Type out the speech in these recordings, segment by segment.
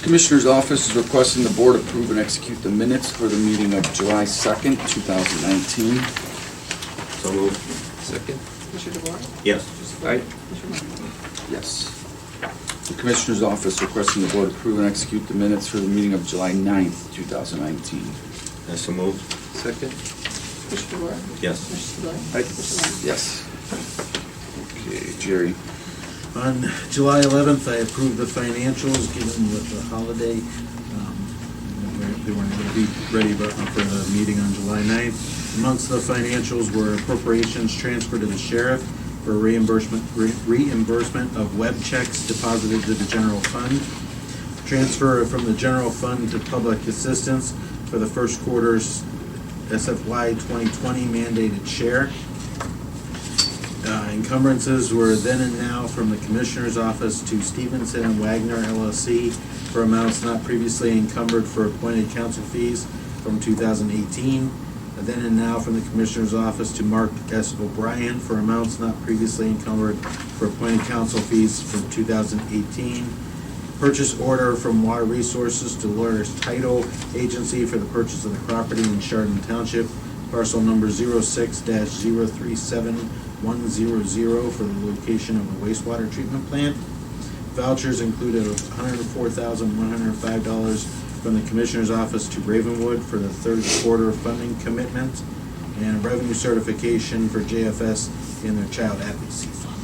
Commissioner's Office is requesting the Board approve and execute the minutes for the meeting of July 2nd, 2019. So moved. Second? Commissioner DeWark? Yes. Commissioner Spillier? Yes. The Commissioner's Office requesting the Board approve and execute the minutes for the meeting of July 9th, 2019. So moved. Second? Commissioner DeWark? Yes. Commissioner Spillier? Commissioner Lennon? Yes. Okay, Jerry. On July 11th, I approved the financials, given with the holiday. They weren't going to be ready for the meeting on July 9th. Amongst the financials were appropriations transferred to the sheriff for reimbursement of web checks deposited to the general fund. Transfer from the general fund to public assistance for the first quarter's SFY 2020 mandated share. Encumbrances were then and now from the Commissioner's Office to Stevenson and Wagner LLC for amounts not previously encumbered for appointed counsel fees from 2018. Then and now from the Commissioner's Office to Mark S. O'Brien for amounts not previously encumbered for appointed counsel fees from 2018. Purchase order from Water Resources to Lawyers Title Agency for the purchase of the property in Chardon Township, parcel number 06-037100 for the location of a wastewater treatment plant. Vouchers included $104,105 from the Commissioner's Office to Ravenwood for the third quarter funding commitment, and revenue certification for JFS in their child advocacy fund.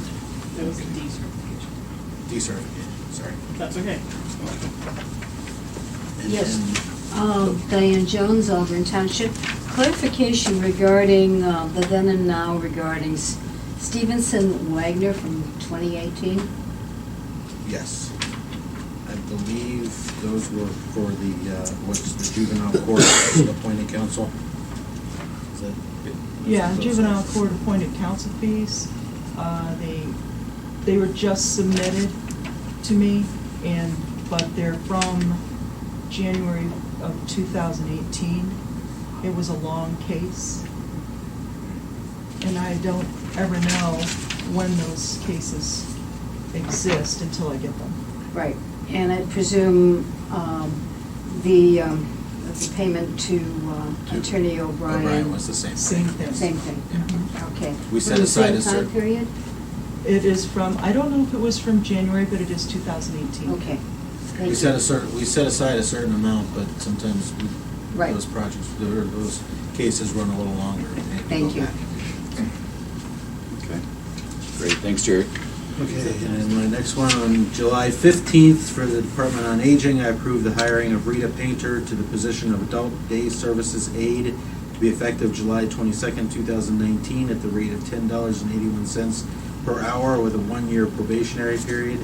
That was a decertification. Decertification, sorry. That's okay. And Yes. then- Diane Jones, Auburn Township. Clarification regarding the then and now regarding Stevenson Wagner from 2018. Yes. I believe those were for the, what's the juvenile court appointed counsel? Is that? Yeah, juvenile court appointed counsel fees. They were just submitted to me, but they're from January of 2018. It was a long case, and I don't ever know when those cases exist until I get them. Right. And I presume the payment to Attorney O'Brien O'Brien. was the same. Same thing. Same thing. Mhm. Okay. We For set the aside same a certain- time period? It is from, I don't know if it was from January, but it is 2018. Okay. Thank We you. set aside a certain amount, but sometimes Right. those projects, those cases run a little longer. and they have to Thank go you. back. Okay. Great, thanks, Jerry. Okay, and my next one, on July 15th, for the Department on Aging, I approved the hiring of Rita Painter to the position of Adult Day Services Aide to be effective July 22nd, 2019, at the rate of $10.81 per hour with a one-year probationary period.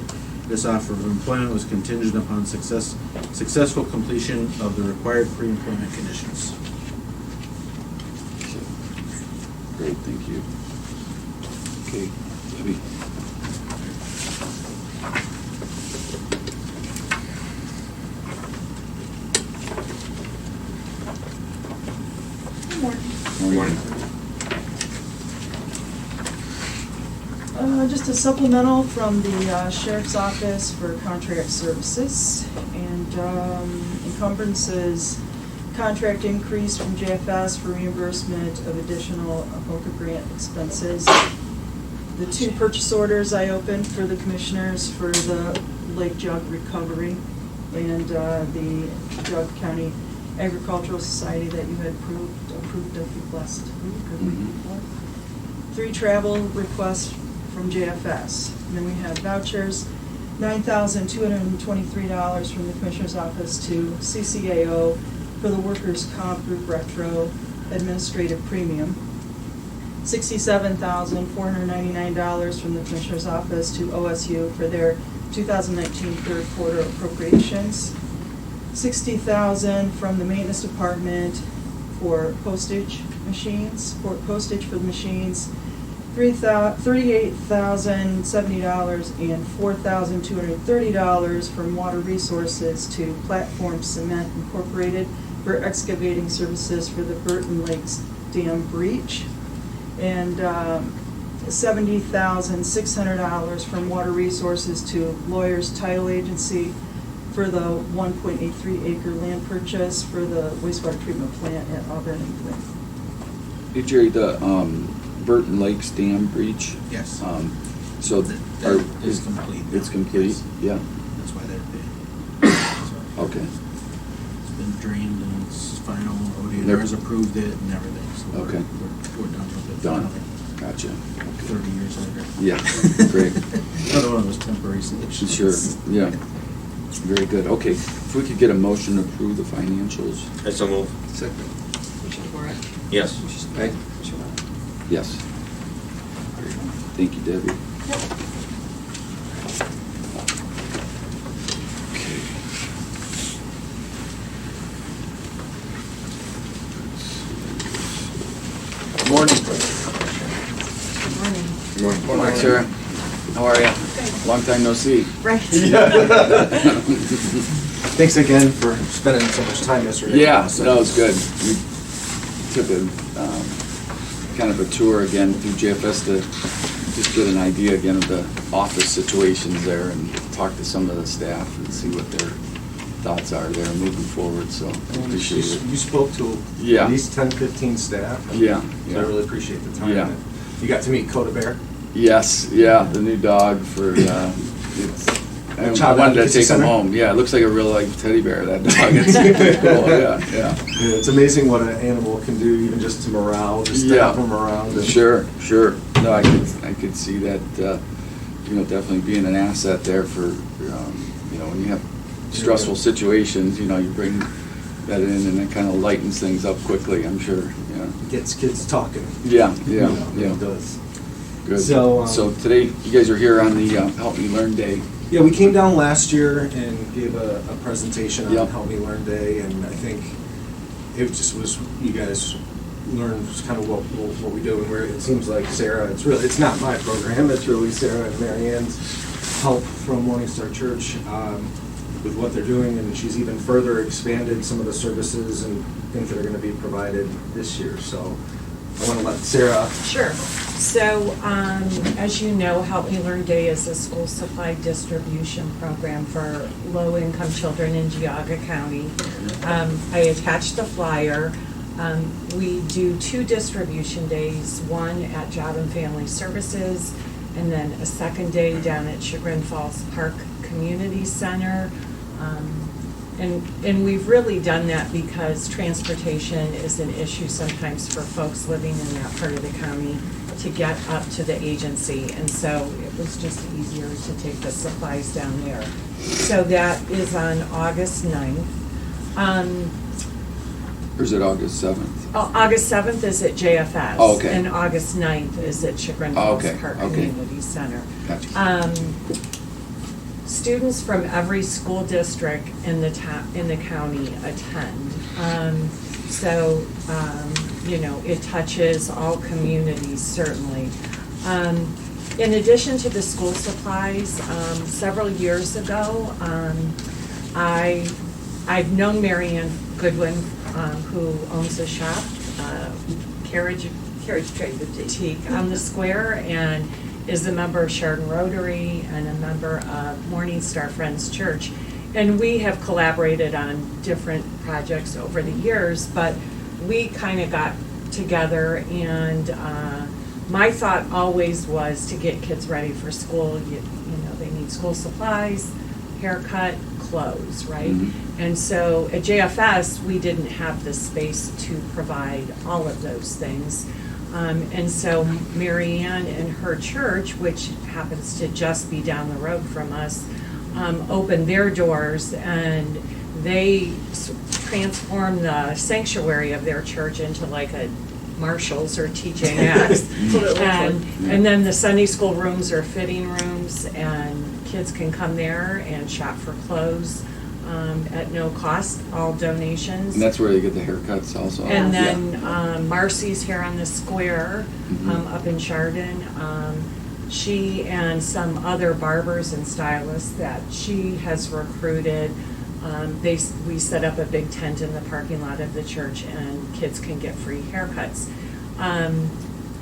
This offer of employment was contingent upon successful completion of the required pre-employment conditions. Great, thank you. Okay, Debbie. Good morning. Morning. Just a supplemental from the Sheriff's Office for contract services, and encumbrances, contract increase from JFS for reimbursement of additional OCA grant expenses. The two purchase orders I opened for the commissioners for the Lake Geauga recovery and the Geauga County Agricultural Society that you had approved I think last week or the week before. 3 travel requests from JFS. And then we have vouchers, $9,223 from the Commissioner's Office to CCAO for the Workers' Comp Group Retro Administrative Premium. $67,499 from the Commissioner's Office to OSU for their 2019 third quarter appropriations. $60,000 from the Maintenance Department for postage machines, for postage for the machines. $38,070 and $4,230 from Water Resources to Platform Cement Incorporated for excavating services for the Burton Lakes Dam breach. And $70,600 from Water Resources to Lawyers Title Agency for the 1.83 acre land purchase for the wastewater treatment plant at Auburn and Gwynn. Hey Jerry, the Burton Lakes Dam breach. Yes. So That is complete. now. It's complete. Yes. Yeah. That's why they're bid. So, Okay. It's been drained and it's final. They're- ODNR has approved it and everything, so Okay. we're done with it. Done. finally. Gotcha. 30 years later. Yeah. Great. Another one of those temporary solutions. Sure. Yeah. Very good. Okay. If we could get a motion to approve the financials. I so move. Commissioner DeWort? Yes. Commissioner Aye. Spillier? Commissioner Warren? Yes. Thank you, Debbie. Okay. Morning. Good morning. Morning, Sarah. How are you? Long time no see. Right. Thanks again for spending so much time yesterday. Yeah, no, it's good. We took a, kind of a tour again through JFS to just get an idea again of the office situations there and talk to some of the staff and see what their thoughts are there moving forward, so appreciate it. You spoke to Yeah. at least 10, 15 staff. Yeah, So yeah. I really appreciate the time. Yeah. And you got to meet Coda Bear. Yes, yeah, the new dog for, it's, I Child wanted to Advocacy take him Center? home. Yeah, it looks like a real life teddy bear, that dog. It's cool, yeah, yeah. Yeah, it's amazing what an animal can do, even just to morale, just to Yeah. have them around. And Sure. No, I could see that, definitely being an asset there for, when you have stressful situations, you bring that in and it kind of lightens things up quickly, I'm sure, yeah. Gets kids talking. Yeah, You yeah, know, yeah. It does. Good. So, So today, you guys are here on the Help Me Learn Day. Yeah, we came down last year and gave a presentation on Yep. Help Me Learn Day, and I think it just was, you guys learned kind of what we do, and where it seems like Sarah, it's not my program, it's really Sarah and Mary Ann's help from Morningstar Church with what they're doing, and she's even further expanded some of the services and things that are going to be provided this year, so I want to let Sarah. Sure. So, as you know, Help Me Learn Day is a school supply distribution program for low-income children in Geauga County. I attached the flyer. We do 2 distribution days, one at Job and Family Services, and then a second day down at Chagrin Falls Park Community Center. And we've really done that because transportation is an issue sometimes for folks living in that part of the county to get up to the agency. And so it was just easier to take the supplies down there. So that is on August 9th. Or is it August 7th? August 7th is at JFS. Oh, okay. And August 9th is at Chagrin Oh, Falls okay, Park okay. Community Center. Gotcha. Students from every school district in the county attend. It touches all communities, certainly. In addition to the school supplies, several years ago, I've known Mary Ann Goodwin, who owns a shop, Carriage Trade Boutique on the square, and is a member of Chardon Rotary and a member of Morningstar Friends Church. And we have collaborated on different projects over the years, but we kind of got together, and my thought always was to get kids ready for school. They need school supplies, haircut, clothes, right? Mm-hmm. And so at JFS, we didn't have the space to provide all of those things. And so Mary Ann and her church, which happens to just be down the road from us, opened their doors, and they transformed the sanctuary of their church into like a Marshalls or TJ Maxx. And then the Sunday school rooms are fitting rooms, and kids can come there and shop for clothes at no cost, all donations. And that's where they get the haircuts also? And Yeah. then Marcy's here on the square, Mhm. up in Chardon. She and some other barbers and stylists that she has recruited, we set up a big tent in the parking lot of the church, and kids can get free haircuts.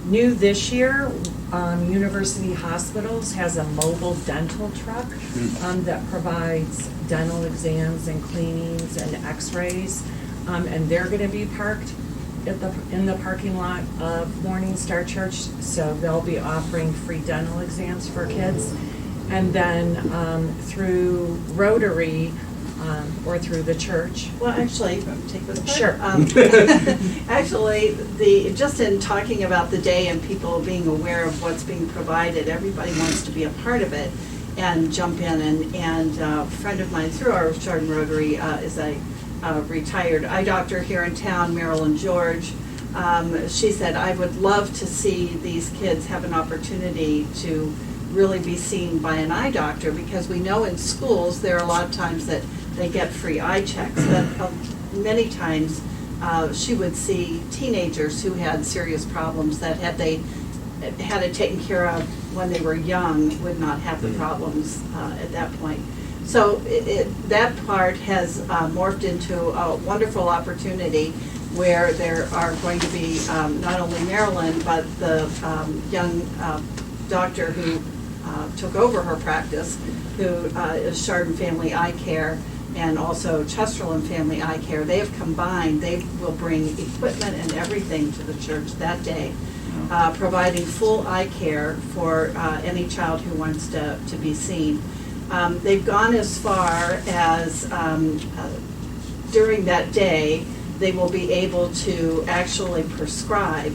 New this year, University Hospitals has a mobile dental truck that provides dental exams and cleanings and x-rays. And they're gonna be parked in the parking lot of Morning Star Church, so they'll be offering free dental exams for kids. And then through Rotary, or through the church. Well, actually, take this part. Sure. Actually, just in talking about the day and people being aware of what's being provided, everybody wants to be a part of it and jump in. And a friend of mine through our Chardon Rotary is a retired eye doctor here in town, Marilyn George. She said, I would love to see these kids have an opportunity to really be seen by an eye doctor, because we know in schools there are a lot of times that they get free eye checks, but many times she would see teenagers who had serious problems that had they had it taken care of when they were young would not have the problems at that point. So that part has morphed into a wonderful opportunity where there are going to be not only Marilyn, but the young doctor who took over her practice, who is Chardon Family Eye Care, and also Chesterland Family Eye Care. They have combined, they will bring equipment and everything to the church that day, providing full eye care for any child who wants to be seen. They've gone as far as during that day, they will be able to actually prescribe,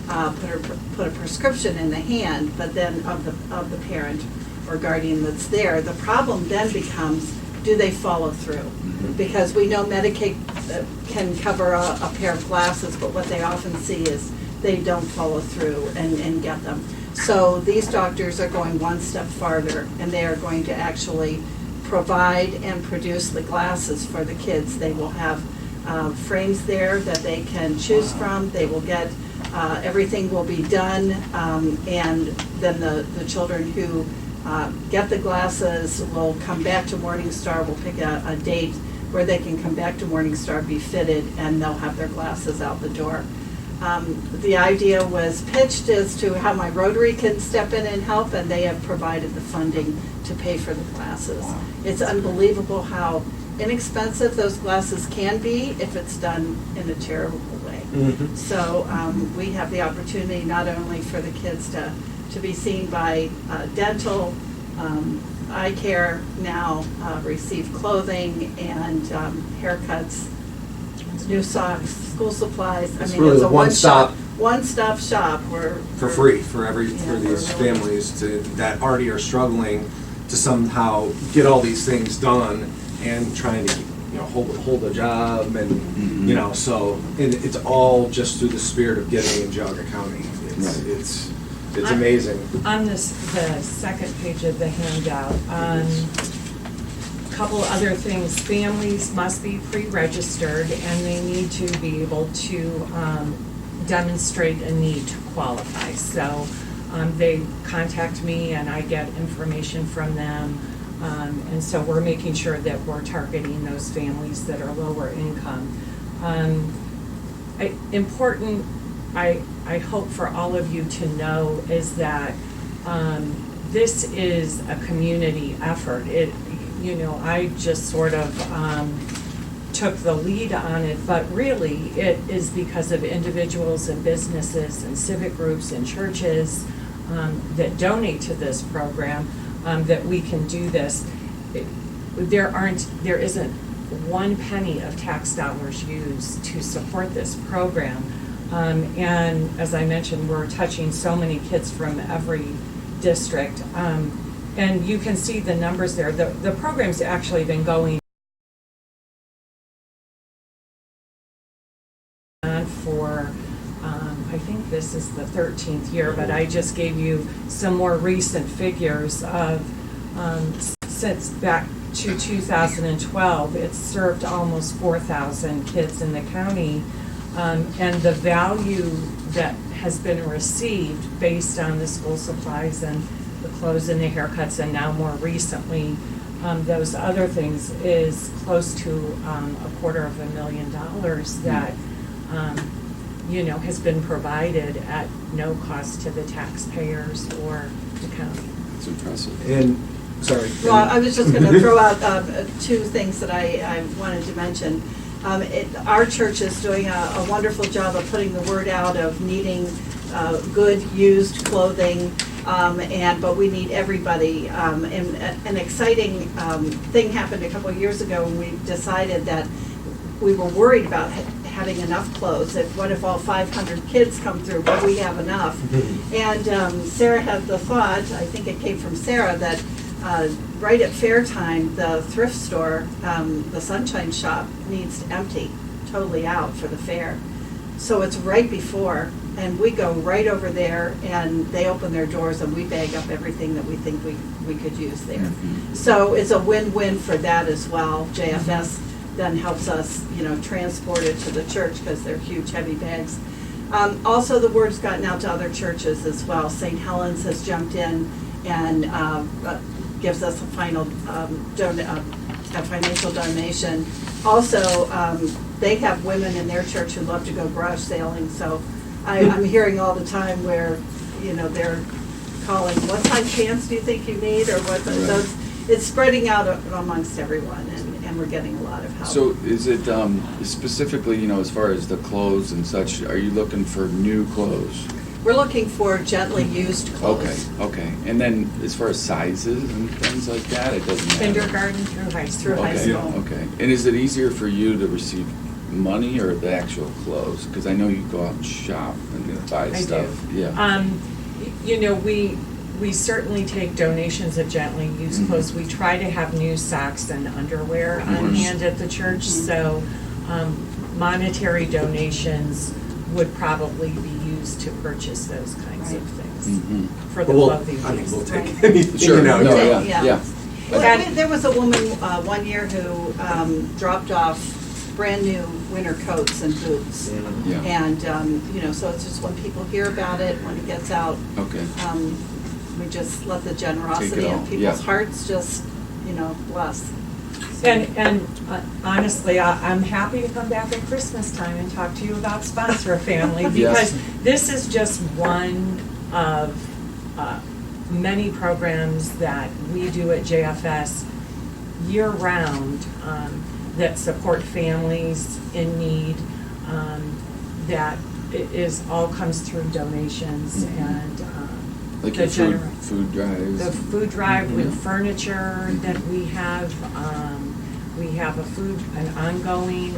put a prescription in the hand, but then of the parent or guardian that's there. The problem then becomes, do they follow through? Because we know Medicaid can cover a pair of glasses, but what they often see is they don't follow through and get them. So these doctors are going one step farther, and they are going to actually provide and produce the glasses for the kids. They will have frames there that they can choose from. They will get, everything will be done, and then the children who get the glasses will come back to Morning Star. We'll pick a date where they can come back to Morning Star, be fitted, and they'll have their glasses out the door. The idea was pitched as to how my Rotary can step in and help, and they have provided the funding to pay for the glasses. It's unbelievable how inexpensive those glasses can be if it's done in a charitable way. So we have the opportunity not only for the kids to be seen by dental, eye care, now receive clothing and haircuts, new socks, school supplies. I mean, really it's a the one-stop shop where for free for Yeah, these for really- families that already are struggling to somehow get all these things done and trying to hold a job and so it's all just through the spirit of giving in Geauga County. It's amazing. On the second page of the handout, couple other things. Families must be pre-registered, and they need to be able to demonstrate a need to qualify. So they contact me and I get information from them. And so we're making sure that we're targeting those families that are lower income. Important, I hope for all of you to know is that this is a community effort. I just sort of took the lead on it, but really it is because of individuals and businesses and civic groups and churches that donate to this program that we can do this. There isn't one penny of tax dollars used to support this program. And as I mentioned, we're touching so many kids from every district. And you can see the numbers there. The program's actually been going on for, I think this is the 13th year, but I just gave you some more recent figures of, since back to 2012, it's served almost 4,000 kids in the county. And the value that has been received based on the school supplies and the clothes and the haircuts, and now more recently, those other things, is close to $250,000 that has been provided at no cost to the taxpayers or the county. It's impressive. And, sorry. Well, I was just gonna throw out two things that I wanted to mention. Our church is doing a wonderful job of putting the word out of needing good used clothing, but we need everybody. And an exciting thing happened a couple of years ago when we decided that we were worried about having enough clothes. What if all 500 kids come through? Will we have enough? And Sarah had the thought, I think it came from Sarah, that right at fair time, the thrift store, the Sunshine Shop, needs to empty, totally out for the fair. So it's right before, and we go right over there, and they open their doors, and we bag up everything that we think we could use there. So it's a win-win for that as well. JFS then helps us, transport it to the church because they're huge, heavy bags. Also, the word's gotten out to other churches as well. St. Helens has jumped in and gives us a financial donation. Also, they have women in their church who love to go garage sailing, so I'm hearing all the time where, they're calling, what size pants do you think you need, or what, so it's spreading out amongst everyone, and we're getting a lot of help. So is it specifically, as far as the clothes and such, are you looking for new clothes? We're looking for gently used clothes. Okay. And then as far as sizes and things like that, it doesn't matter? Kindergarten through high school. Through high school. Okay. And is it easier for you to receive money or the actual clothes? Because I know you go out and shop and buy stuff. I do. Yeah. We certainly take donations of gently used clothes. We try to have new socks and underwear on hand at the church, so monetary donations would probably be used to purchase those kinds of things for the clothing use. We'll take Right. anything. Sure. No, Yeah. yeah. Well, there was a woman one year who dropped off brand new winter coats and boots. Yeah. And, so it's just when people hear about it, when it gets out, Okay. we just let the generosity all, of people's yeah. hearts just, bless. And honestly, I'm happy to come back at Christmas time and talk to you about Sponsor a Family, because this is just one of many programs that we do at JFS year-round that support families in need, that all comes through donations and Like the your food drives? The food drive with furniture that we have. We have an ongoing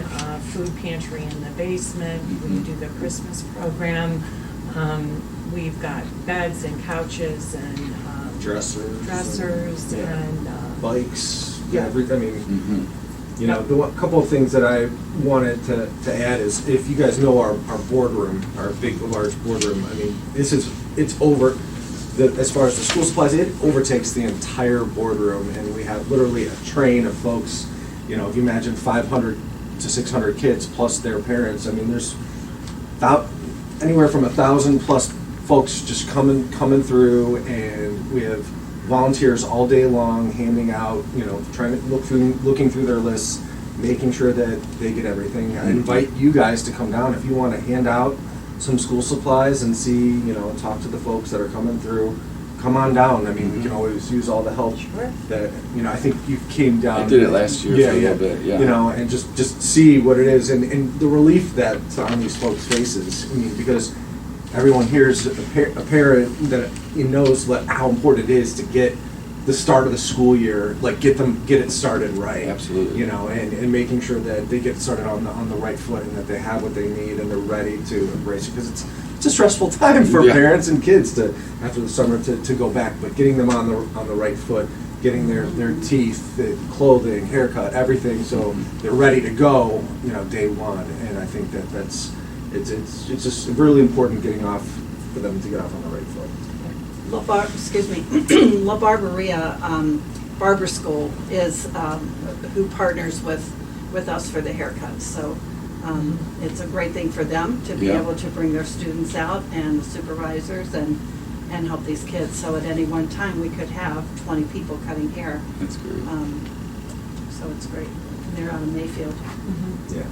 food pantry in the basement. We do the Christmas program. We've got beds and couches and dressers and bikes, yeah. everything. The couple of things that I wanted to add is, if you guys know our boardroom, our big, large boardroom, it's over, as far as the school supplies, it overtakes the entire boardroom, and we have literally a train of folks. If you imagine 500 to 600 kids plus their parents, there's anywhere from 1,000 plus folks just coming through, and we have volunteers all day long handing out, trying to looking through their lists, making sure that they get everything. I invite you guys to come down if you want to hand out some school supplies and see, talk to the folks that are coming through. Come on down. We can always use all the help that, I think you came down. I did it last year for a little bit, yeah. And just see what it is, and the relief that's on these folks' faces. Because everyone hears a parent that knows how important it is to get the start of the school year, get it started right. Absolutely. And making sure that they get started on the right foot, and that they have what they need and they're ready to embrace it, because it's a stressful time for parents and kids after the summer to go back, but getting them on the right foot, getting their teeth, the clothing, haircut, everything, so they're ready to go, day one. And I think it's just really important for them to get off on the right foot. La Barberia Barber School is who partners with us for the haircuts. So it's a great thing for them to be able to bring their students out and the supervisors and help these kids. So at any one time, we could have 20 people cutting hair. That's great. So it's great. And they're out of Mayfield. Yeah.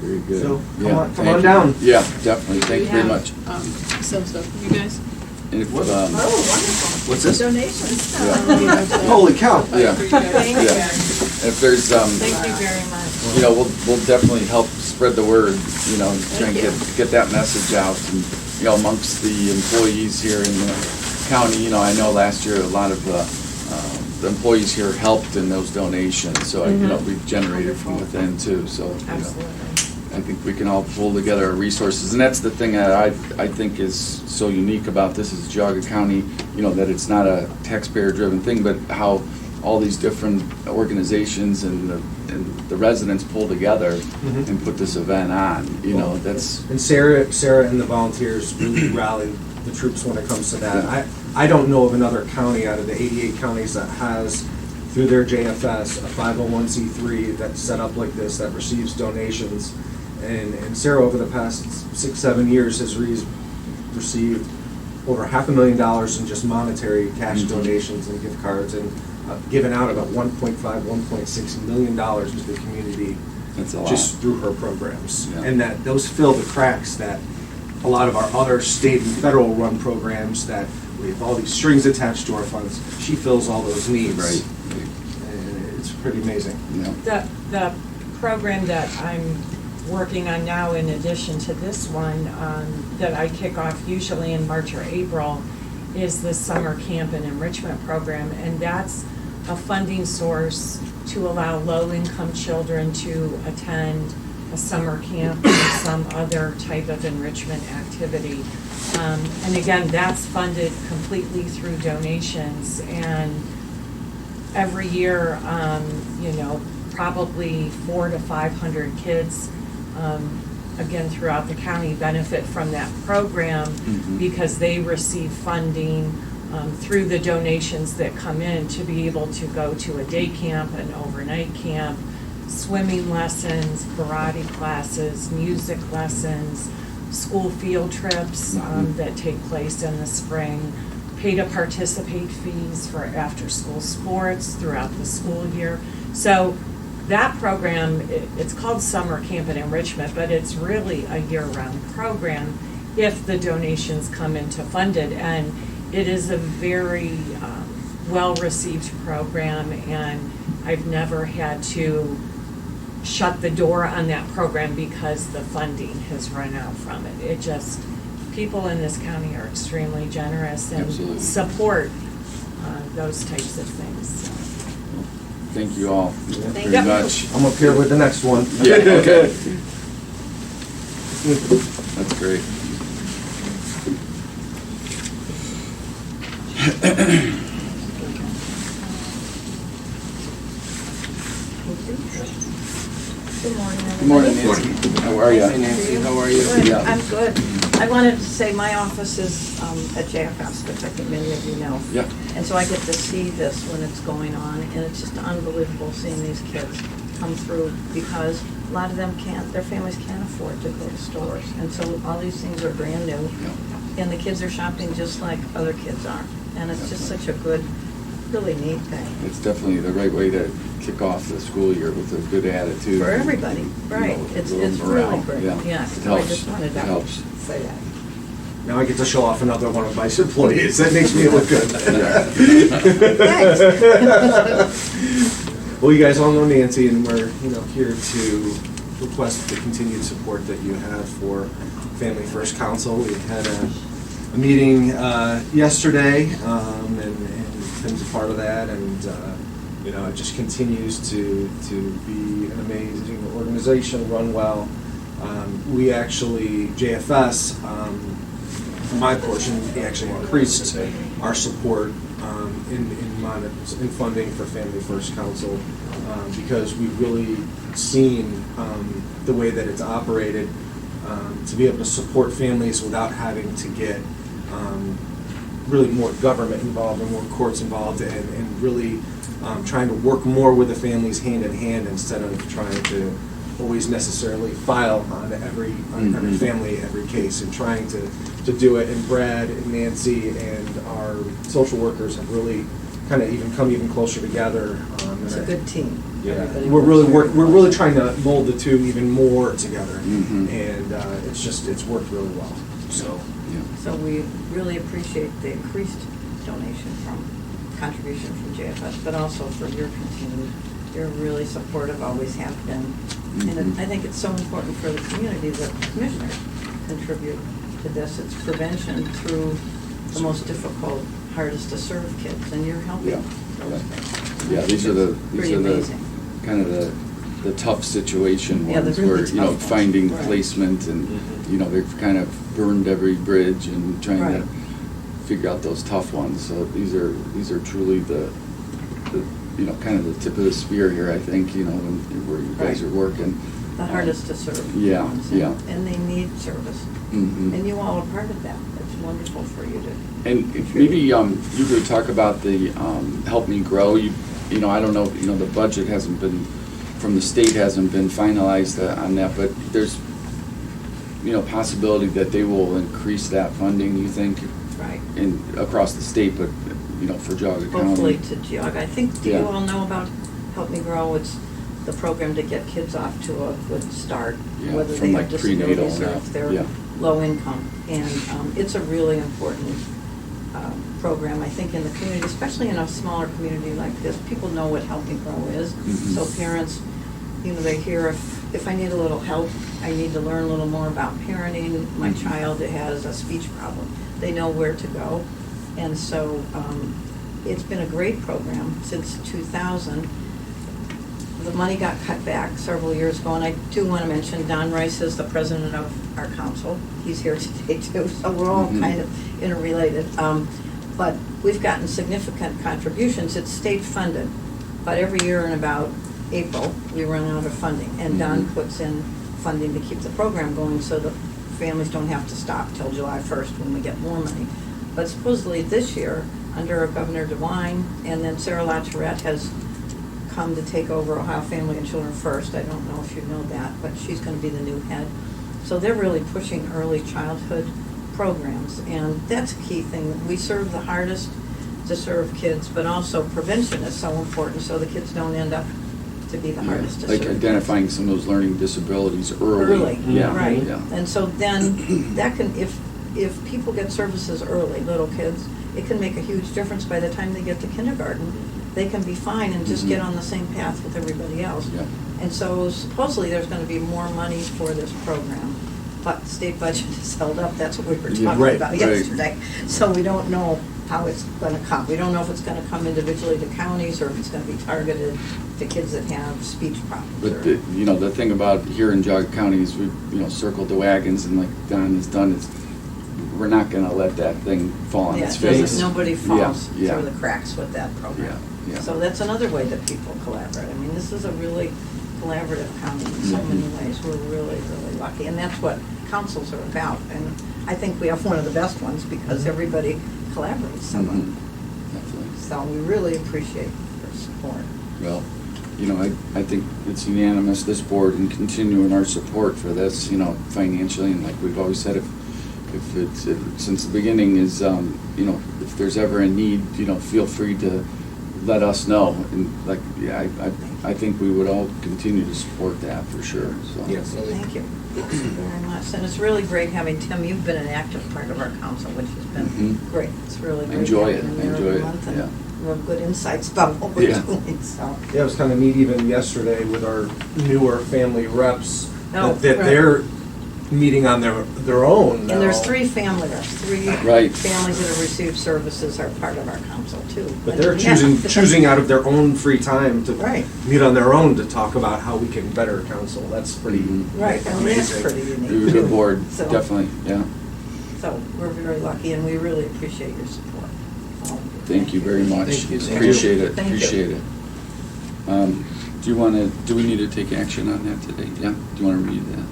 Very good. So, come Yeah, on- come thank on you. down. Yeah, definitely. Thank you very We much. have, Some stuff for you guys. And if, Oh, wonderful. What's this? Donations. Holy cow. Yeah. For you guys. Thank you. Yeah. If there's, Thank you very much. you know, we'll definitely help spread the word, you know, try and Thank get that message out and, you know, amongst the employees here in the county. You know, I know last year a lot of the employees here helped in those donations, so, you know, we've generated from within too, so. you know, Absolutely. I think we can all pull together our resources, and that's the thing that I think is so unique about this is Geauga County, you know, that it's not a taxpayer-driven thing, but how all these different organizations and the residents pull together Mhm. and put this event on, you know, that's, And Sarah and the volunteers really rally the troops when it comes to that. Yeah. I don't know of another county out of the 88 counties that has, through their JFS, a 501c3 that's set up like this, that receives donations. And Sarah, over the past 6-7 years, has received over $500,000 in just monetary cash Mhm. donations and gift cards, and given out about $1.6 million to the community that's a lot. just through her programs. Yeah. And that those fill the cracks that a lot of our other state and federal run programs that we have all these strings attached to our funds, she fills all those needs. Right, And it's pretty amazing. yeah. The program that I'm working on now, in addition to this one, that I kick off usually in March or April, is the summer camp and enrichment program, and that's a funding source to allow low-income children to attend a summer camp or some other type of enrichment activity. And again, that's funded completely through donations, and every year, you know, probably 400 to 500 kids, again, throughout the county benefit from that program Mhm. because they receive funding through the donations that come in to be able to go to a day camp, an overnight camp, swimming lessons, karate classes, music lessons, school field trips that take place in the spring, pay to participate fees for after-school sports throughout the school year. So that program, it's called Summer Camp and Enrichment, but it's really a year-round program if the donations come in to fund it. And it is a very well-received program, and I've never had to shut the door on that program because the funding has run out from it. It just, people in this county are extremely generous and Absolutely. support those types of things. So. Thank you all Thank very you. much. I'm up here with the next one. Yeah, okay. That's great. Good morning, everybody. Good morning, Nancy. How are you? Hi, Nancy. How are you? Good, Yeah. I'm good. I wanted to say my office is at JFS, which I think many of you know. Yeah. And so I get to see this when it's going on, and it's just unbelievable seeing these kids come through because a lot of them can't, their families can't afford to go to stores. And so all these things are brand new, and the kids are shopping just like other kids are. And it's just such a good, really neat thing. It's definitely the right way to kick off the school year with a good attitude. For everybody, right. You know, It's a little really morale. great. Yeah, Yeah, it so I helps. just wanted It to helps. say that. Now I get to show off another one of my employees. That makes me look good. Well, you guys all know Nancy, and we're, you know, here to request the continued support that you have for Family First Council. We had a meeting yesterday, and Tim's a part of that, and you know, it just continues to be an amazing organization, run well. We actually, JFS, for my portion, we actually increased our support in funding for Family First Council because we've really seen the way that it's operated to be able to support families without having to get really more government involved and more courts involved, and really trying to work more with the families hand in hand instead of trying to always necessarily file on every family, every case, and trying to do it. And Brad and Nancy and our social workers have really kind of come even closer together. It's a good team. Yeah, Everybody we're really works very we're well. really trying to mold the two even more together, Mhm. and it's worked really well. So Yeah. So we really appreciate the increased donation contribution from JFS, but also for your continued, you're really supportive, always have been. And Mhm. I think it's so important for the community that commissioners contribute to this. It's prevention through the most difficult, hardest to serve kids, and you're helping Yeah. those things. Yeah, these are Pretty the amazing. kind of the tough situation Yeah, the ones really where, tough you know, ones. finding Right. placement and, Mhm. you know, they've kind of burned every bridge and trying Right. to figure out those tough ones. So these are truly the, you know, kind of the tip of the spear here, I think, you know, where you guys Right. are working. The hardest to serve. Yeah, ones, yeah. And they need service. Mhm. And you all are part of that. It's wonderful for you to. And if maybe you could talk about the Help Me Grow. You know, I don't know, you know, the budget hasn't been, from the state hasn't been finalized on that, but there's, you know, possibility that they will increase that funding, you think, Right. across the state, but, you know, for Geauga County? Hopefully to Geauga. I think, do you Yeah. all know about Help Me Grow? It's the program to get kids off to a good start, Yeah, whether from they like have prenatal disabilities or now. if they're Yeah. low income. And it's a really important program, I think, in the community, especially in a smaller community like this. People know what Help Me Grow is. Mhm. So parents, you know, they hear if I need a little help, I need to learn a little more about parenting, my Mhm. child has a speech problem, they know where to go. And so it's been a great program since 2000. The money got cut back several years ago, and I do want to mention Don Rice is the president of our council. He's here today too, so we're all Mhm. kind of interrelated. But we've gotten significant contributions. It's state funded, but every year in about April, we run out of funding, and Don Mhm. puts in funding to keep the program going so the families don't have to stop till July 1st when we get more money. But supposedly this year, under Governor DeWine, and then Sarah LaTourette has come to take over Ohio Family and Children First. I don't know if you know that, but she's going to be the new head. So they're really pushing early childhood programs, and that's a key thing. We serve the hardest to serve kids, but also prevention is so important so the kids don't end up to be the Yeah, hardest to like serve. identifying some of those learning disabilities early. Early, Yeah, right. yeah. And so then that can, if people get services early, little kids, it can make a huge difference by the time they get to kindergarten. They can be fine and just get Mhm. on the same path with everybody else. Yeah. And so supposedly there's gonna be more money for this program, but the state budget is held up, that's what we were Yeah, talking right, about right. yesterday. So we don't know how it's gonna come. We don't know if it's gonna come individually to counties or if it's gonna be targeted to kids that have speech problems. But, or- you know, the thing about here in Geauga County is we, you know, circled the wagons, and like Don has done, is we're not gonna let that thing fall on Yeah, its it doesn't- face. nobody falls Yeah, through yeah. the cracks with that program. Yeah, yeah. So that's another way that people collaborate. I mean, this is a really collaborative county in so Mhm. many ways. We're really, really lucky, and that's what councils are about. And I think we have one of the best ones because everybody collaborates so much. Mhm. Definitely. So we really appreciate your support. Well, you know, I think it's unanimous, this board, in continuing our support for this, you know, financially, and like we've always said, if since the beginning is, you know, if there's ever a need, you know, feel free to let us know. And like, yeah, I think we would all continue to support that for sure, so. yes. Thank you. Thank you very much. And it's really great having Tim. You've been an active part of our council, which has been Mhm. great. It's really great Enjoy having it, him there enjoy every it, month, and yeah. we have good insights about what we're Yeah. doing, so. Yeah, it was kind of neat even yesterday with our newer family reps, Oh, that right. they're meeting on their own now. And there's 3 family reps, 3 Right. families that have received services are part of our council too. But they're And, yeah, choosing out of their own free time to Right. meet on their own to talk about how we can better counsel. That's pretty Mhm. Right, I mean, that's amazing. pretty unique. You're a good board, So- definitely, yeah. So we're very lucky and we really appreciate your support. All of you. Thank you very much. Thank you. Appreciate it, Thank you. appreciate it. Do we need to take action on that today? Yeah? Do you want to read that?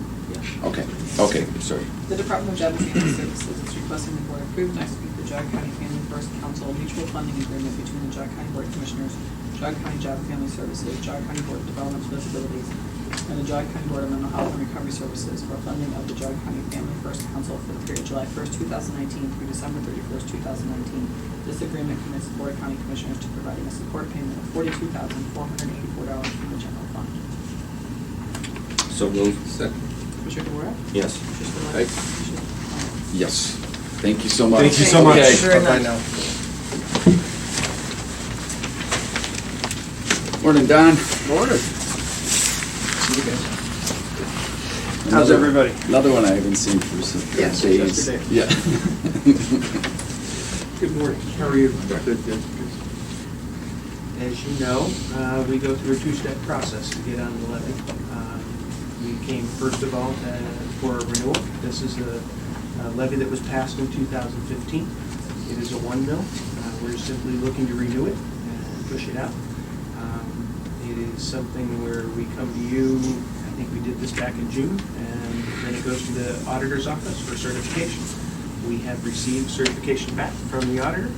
Okay, sorry. The Department of Job and Family Services is requesting the board approve and execute the Geauga County Family First Council mutual funding agreement between the Geauga County Board of Commissioners, Geauga County Job and Family Services, Geauga County Board of Developmental Disabilities, and the Geauga County Board of Mental Health and Recovery Services for funding of the Geauga County Family First Council for the period July 1st, 2019 through December 31st, 2019. This agreement commits the Board of County Commissioners to providing a support payment of $42,484 from the general fund. So moved. Second. Commissioner DeWark? Yes. Commissioner Spillier? Aye. Commissioner Arnold? Yes. Thank you so much. Thank you so much. Okay. Very Bye-bye much. now. Morning, Don. Morning. How's everybody? Another one I haven't seen for some Yes, days. yesterday. Yeah. Good morning. How are you? Good. As you know, we go through a two-step process to get on the levy. We came first of all for a renewal. This is a levy that was passed in 2015. It is a 1 mil. We're simply looking to renew it and push it out. It is something where we come to you, I think we did this back in June, and then it goes to the auditor's office for certification. We have received certification back from the auditor,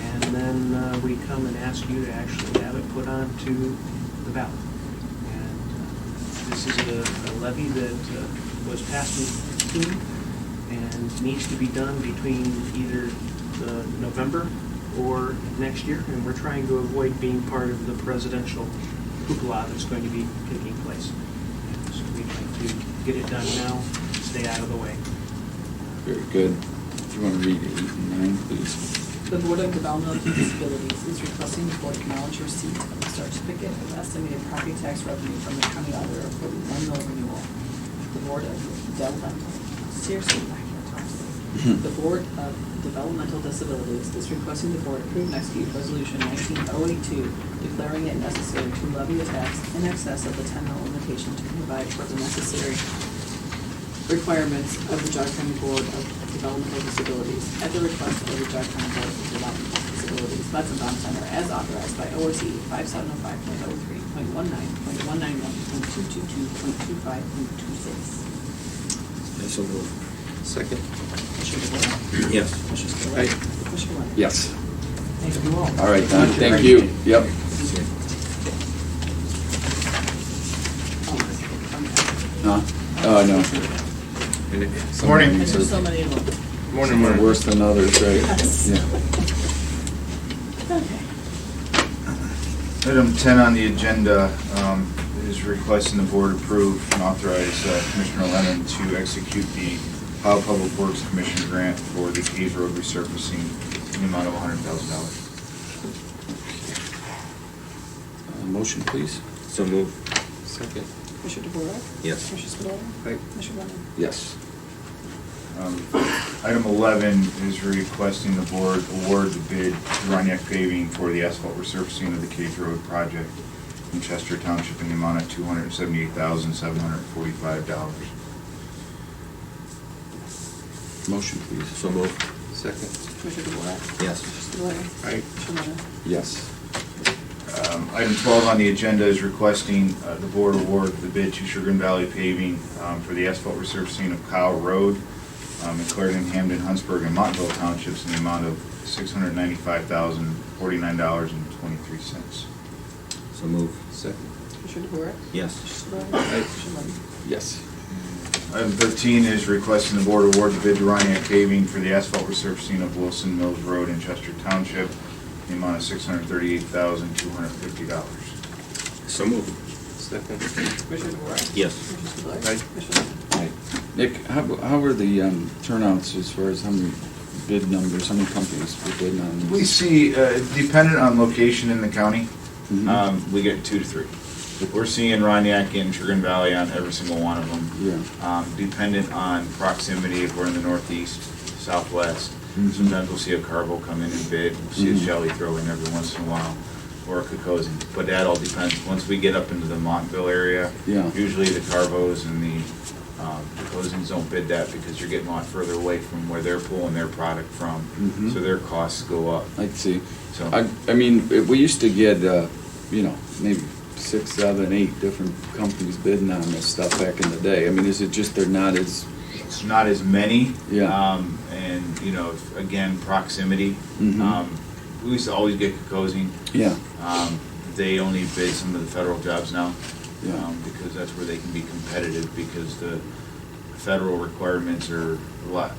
and then we come and ask you to actually have it put on to the ballot. And this is a levy that was passed in 2015 and needs to be done between either November or next year, and we're trying to avoid being part of the presidential hoopla that's going to be taking place. And so we'd like to get it done now, stay out of the way. Very good. If you want to read 8 and 9, please. The Board of Developmental Disabilities is requesting the board acknowledge receipt of a certificate of estimated property tax revenue from the county auditor for the 1 mil renewal. The Board of Developmental, seriously, I can't talk today. The Board of Developmental Disabilities is requesting the board approve and execute Resolution 19082, declaring it necessary to levy a tax in excess of the 10 mil limitation to provide for the necessary requirements of the Geauga County Board of Developmental Disabilities at the request of the Geauga County Board of Developmental Disabilities, Metzenbaum Center, as authorized by ORC 5705.03.190.222.25.26. So moved. Second. Commissioner DeWark? Yes. Commissioner Spillier? Aye. Commissioner Lennon? Yes. Thank you all. All right, Don. Thank you. Yep. Huh? Oh, no. Some Morning. meetings There's are- so many of them. Some are worse than others, right? Yes. Yeah. Okay. Item 10 on the agenda is requesting the board approve and authorize Commissioner Lennon to execute the Ohio Public Works Commission grant for the Cave Road resurfacing in the amount of $100,000. Motion, please. So moved. Second. Commissioner DeWark? Yes. Commissioner Spillier? Aye. Commissioner Lennon? Yes. Item 11 is requesting the board award the bid to Roniak Paving for the asphalt resurfacing of the Cave Road project in Chester Township in the amount of $278,745. Motion, please. So moved. Second. Commissioner DeWark? Yes. Commissioner Spillier? Aye. Commissioner Lennon? Yes. Item 12 on the agenda is requesting the board award the bid to Sugar Valley Paving for the asphalt resurfacing of Kyle Road in Clarendon, Hamden, Huntsburg, and Montville Townships in the amount of $695,049.23. So moved. Second. Commissioner DeWark? Yes. Commissioner Spillier? Aye. Commissioner Lennon? Yes. Item 13 is requesting the board award the bid to Roniak Paving for the asphalt resurfacing of Wilson Mills Road in Chester Township in the amount of $638,250. So moved. Second. Commissioner DeWark? Yes. Commissioner Spillier? Aye. Commissioner Lennon? Hi. Nick, how were the turnouts as far as how many bid numbers, how many companies were bidding on these? We see, dependent on location in the county, Mhm. we get 2 to 3. We're seeing Roniak and Sugar Valley on every single one of them. Yeah. Dependent on proximity, if we're in the northeast, southwest, Mhm. sometimes we'll see a Carvo come in and bid, we'll see Mhm. a Shelley throw in every once in a while, or a Kokosin. But that all depends. Once we get up into the Montville area, Yeah. usually the Carvos and the Kokosins don't bid that because you're getting a lot further away from where they're pulling their product from, Mhm. so their costs go up. I see. So I mean, we used to get, maybe 6, 7, 8 different companies bidding on this stuff back in the day. I mean, is it just they're not as, it's not as many. Yeah. And, again, proximity. Mhm. We used to always get Kokosin. yeah, They only bid some of the federal jobs now. Yeah. Because that's where they can be competitive, because the federal requirements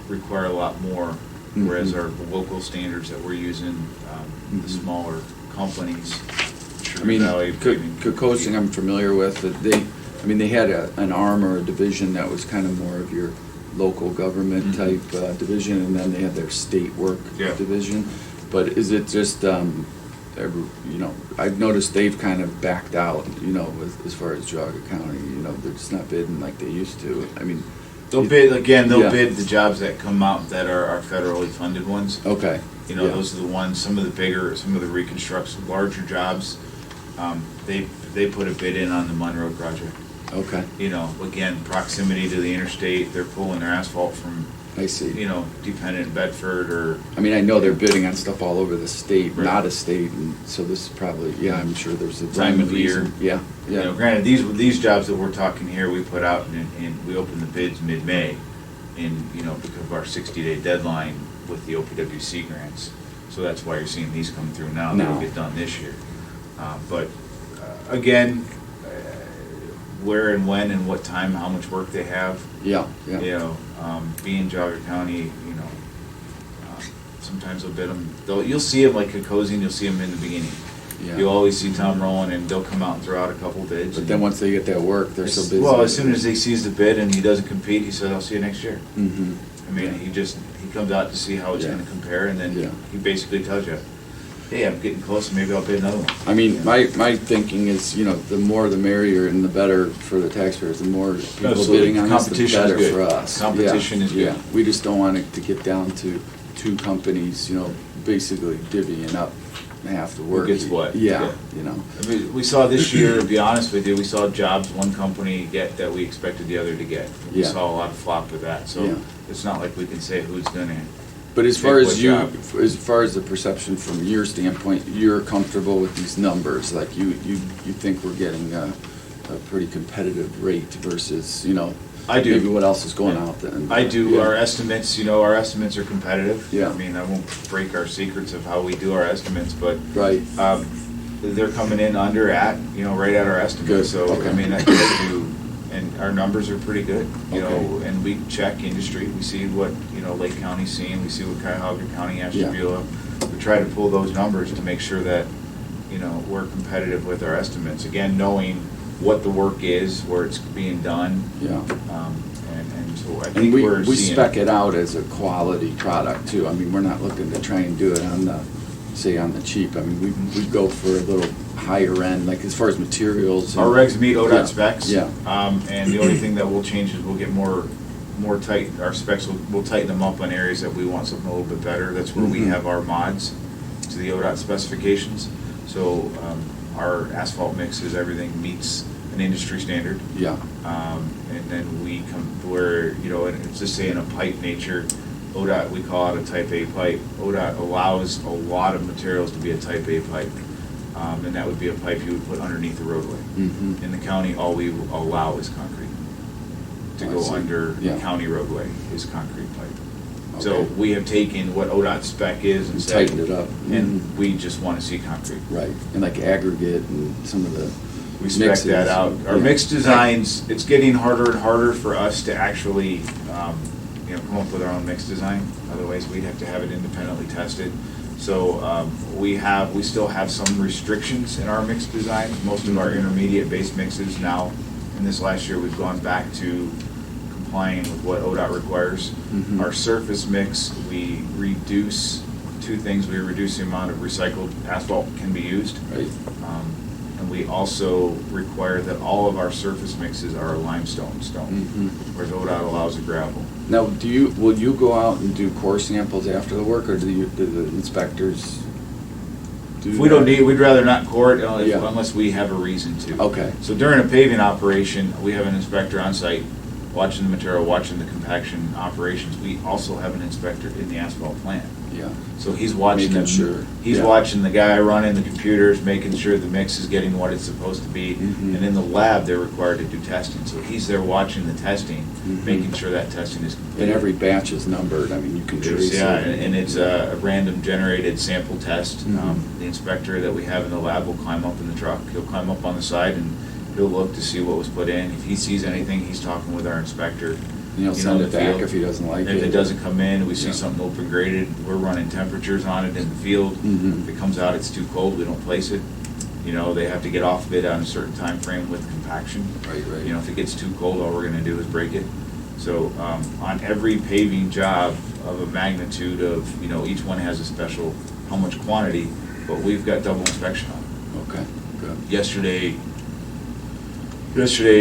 require a lot more, whereas Mhm. the local standards that we're using, the Mhm. smaller companies, I Sugar mean, Valley, Kokosing I'm familiar with, that they had an arm or a division that was kind of more of your local government Mhm. type division, and then they had their state work Yeah. division. But is it just, I've noticed they've kind of backed out, as far as Geauga County, they're just not bidding like they used to. I mean. They'll Yeah. bid the jobs that come out that are our federally funded ones. Okay. You know, Yeah. those are the ones, some of the reconstruction, larger jobs, they put a bid in on the Monroe project. Okay, You know, again, proximity to the interstate, they're pulling their asphalt from, I see. dependent Bedford or, I mean, I know they're bidding on stuff all over the state, Right. not a state, and so this is probably, yeah, I'm sure there's a Time of year. reason. Yeah, yeah. granted, these jobs that we're talking here, we put out and we opened the bids mid-May because of our 60-day deadline with the OPWC grants. So that's why you're seeing these come through now, Now. they'll get done this year. But again, where and when and what time, how much work they have, Yeah, yeah. being Geauga County, sometimes they'll bid them, you'll see them like Kokosing, you'll see them in the beginning. Yeah. You'll always see Tom rolling and they'll come out and throw out a couple bids. But then once they get that work, they're so busy. Well, as soon as he sees the bid and he doesn't compete, he says, I'll see you next year. Mm-hmm. I mean, he comes out to see how it's Yeah. gonna compare, and then Yeah. he basically tells you, hey, I'm getting close, maybe I'll bid another one. I mean, my thinking is, the more the merrier and the better for the taxpayers, the more people Absolutely. bidding on this, the Competition is better good. for us. Competition Yeah, is good. Yeah, we just don't want it to get down to two companies, basically divvying up half the work. gets what? Yeah, I mean, we saw this year, to be honest with you, we saw jobs one company get that we expected the other to get. We Yeah. saw a lot of flop with that, so Yeah. it's not like we can say who's gonna. But as far Take as what you, job? as far as the perception from your standpoint, you're comfortable with these numbers? Like you think we're getting a pretty competitive rate versus, I do. maybe what else is going out then? I do, Yeah. our estimates are competitive. Yeah. I mean, I won't break our secrets of how we do our estimates, but Right. they're coming in under right at our estimate. Good, So, okay. I mean, I do, and our numbers are pretty good, Okay. and we check industry, we see what, Lake County's seeing, we see what Cuyahoga County, Ashtabula. We try to pull those numbers to make sure that, we're competitive with our estimates. Again, knowing what the work is, where it's being done, Yeah. and so I And think we we're seeing. spec it out as a quality product too. I mean, we're not looking to try and do it on the cheap. I mean, we go for a little higher end, like as far as materials. Our regs meet ODOT Yeah, specs. yeah. And the only thing that will change is we'll get more tight, our specs, we'll tighten them up on areas that we want something a little bit better. That's where we Mhm. have our mods to the ODOT specifications. So, our asphalt mixes, everything meets an industry standard. Yeah, And then we come where, and it's just say in a pipe nature, ODOT, we call it a type A pipe. ODOT allows a lot of materials to be a type A pipe. And that would be a pipe you would put underneath the roadway. Mhm. In the county, all we allow is concrete. To I go see. under the Yeah. county roadway is concrete pipe. So Okay. we have taken what ODOT spec is and said. tightened it up. And Mhm. we just want to see concrete. Right, and like aggregate and some of the We spec that mixes. out. Our Yeah. mixed designs, it's getting harder and harder for us to actually, come up with our own mixed design. Otherwise, we'd have to have it independently tested. So, we still have some restrictions in our mixed designs. Most of our intermediate base mixes now, in this last year, we've gone back to complying with what ODOT requires. Mhm. Our surface mix, we reduce two things. We reduce the amount of recycled asphalt can be used. Right. And we also require that all of our surface mixes are limestone stone, Mhm. whereas ODOT allows a gravel. Now, will you go out and do core samples after the work, or do the inspectors do? If we don't need, we'd rather not core it Yeah. unless we have a reason to. Okay. So during a paving operation, we have an inspector on site, watching the material, watching the compaction operations. We also have an inspector in the asphalt plant. Yeah. So he's watching Making them. sure, He's yeah. watching the guy running the computers, making sure the mix is getting what it's supposed to be. Mhm. And in the lab, they're required to do testing. So he's there watching the testing, Mhm. making sure that testing is complete. And every batch is numbered, I mean, you can trace it. Yeah, and it's a random generated sample test. Mhm. The inspector that we have in the lab will climb up in the truck. He'll climb up on the side and He'll look to see what was put in. If he sees anything, he's talking with our inspector. You know, in send the it back field. if he doesn't like it. If it doesn't come in, we see Yeah. something open graded, we're running temperatures on it in the field. Mhm. If it comes out, it's too cold, we don't place it. You know, they have to get off of it on a certain time frame with compaction. Right, right. You know, if it gets too cold, all we're gonna do is break it. So, on every paving job of a magnitude of, you know, each one has a special, how much quantity, but we've got double inspection on it. Okay, good. Yesterday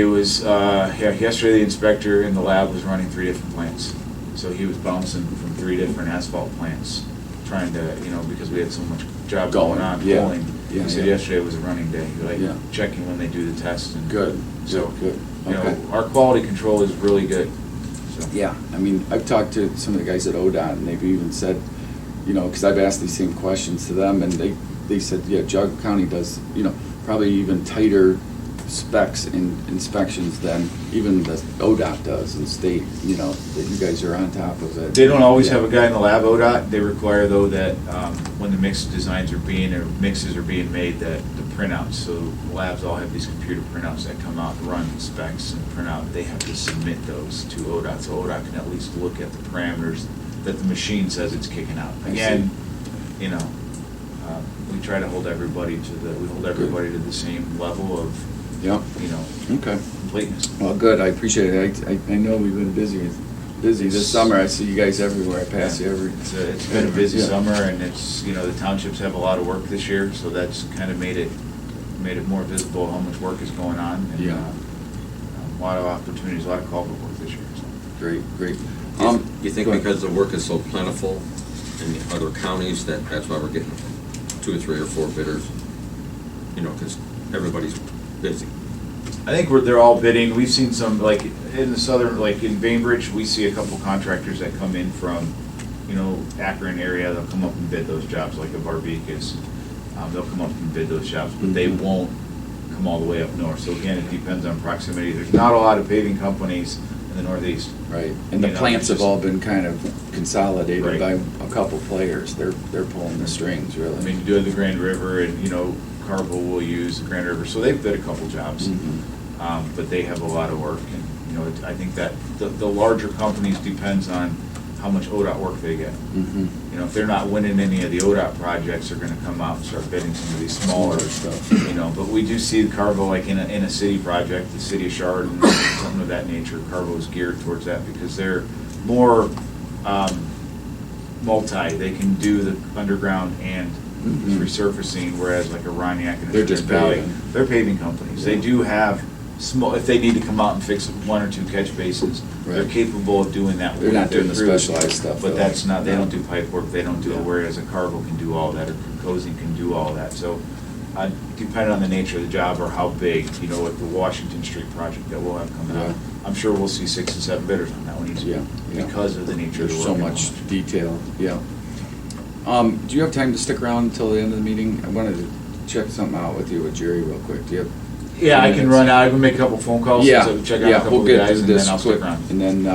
was, yesterday the inspector in the lab was running 3 different plants. So he was bouncing from 3 different asphalt plants, trying to, you know, because we had so much job going on, Yeah. pulling. Yeah, He said yeah. yesterday was a running day, like Yeah. checking when they do the test and. Good, So, good, you okay. know, our quality control is really good, so. Yeah, I mean, I've talked to some of the guys at ODOT, and they've even said, you know, because I've asked these same questions to them, and they said, yeah, Geauga County does, you know, probably even tighter specs in inspections than even the ODOT does in state, you know, that you guys are on top of it. They don't always Yeah. have a guy in the lab, ODOT. They require, though, that when the mixes are being made, that the printouts, so labs all have these computer printouts that come out, run specs and print out. They have to submit those to ODOT, so ODOT can at least look at the parameters that the machine says it's kicking out. I see. Again, you know, we try to hold everybody to the same level of, Yeah, you know, okay. completeness. Well, good, I appreciate it. I know we've been busy this summer. I see you guys everywhere. I pass you every. It's been a busy Yeah. summer, and it's, you know, the townships have a lot of work this year, so that's kind of made it more visible how much work is going on. And, Yeah. a lot of opportunities, a lot of culvert work this year, so. Great, great. You think go ahead. because the work is so plentiful in the other counties, that's why we're getting 2 or 3 or 4 bidders? You know, because everybody's busy. I think they're all bidding. We've seen some, like, in the southern, like in Bainbridge, we see a couple contractors that come in from, you know, Akron area. They'll come up and bid those jobs, like a Barbekas. They'll come up and bid those jobs, but they won't come all the way up north. So again, it depends on proximity. There's not a lot of paving companies in the Northeast. Right, and the You know, plants have it's all been kind of consolidated Right. by a couple players. They're pulling the strings, really. I mean, you do have the Grand River, and, you know, Carville will use the Grand River, so they've bid a couple jobs. Mhm. But they have a lot of work, and, you know, I think that the larger companies depends on how much ODOT work they get. Mhm. You know, if they're not winning any of the ODOT projects, they're gonna come out and start bidding some of these smaller Stuff. you know, but we do see Carvo like in a city project, the city of Chardon, something of that nature. Carvo's geared towards that because they're more multi. They can do the underground and Mhm. resurfacing, whereas like a Roniak and a They're just Smith Valley, paving. they're paving companies. They Yeah. do have small, if they need to come out and fix 1 or 2 catch basins, they're Right. capable of doing that. They're with not their doing the crews. specialized stuff, But though. that's not, they No. don't do pipe work, they don't do it, Yeah. whereas a Carvo can do all that, or Cosing can do all that. So, depending on the nature of the job or how big, you know, like the Washington Street project that we'll have coming Yeah. up, I'm sure we'll see 6 and 7 bidders on that one easily. Yeah, yeah. Because of the nature of the There's work. so much detail, yeah. Do you have time to stick around until the end of the meeting? I wanted to check something out with you with Jerry real quick. Do you have? Yeah, I can minutes? run out, I can make a couple phone calls, Yeah, so check out a yeah, couple we'll of get guys, through and then this I'll stick quick, around. and then,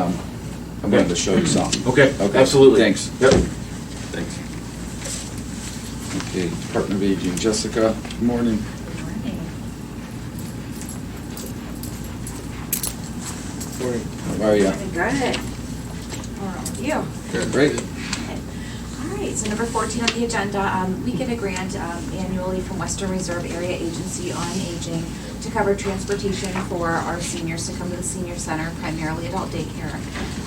I'm going to show you something. Okay, absolutely. Thanks. Yep. Thanks. Okay, Department of Aging, Jessica, good morning. How are you? Good. How are you? Great. All right, so number 14 on the agenda, we get a grant annually from Western Reserve Area Agency on Aging to cover transportation for our seniors to come to the senior center, primarily adult daycare,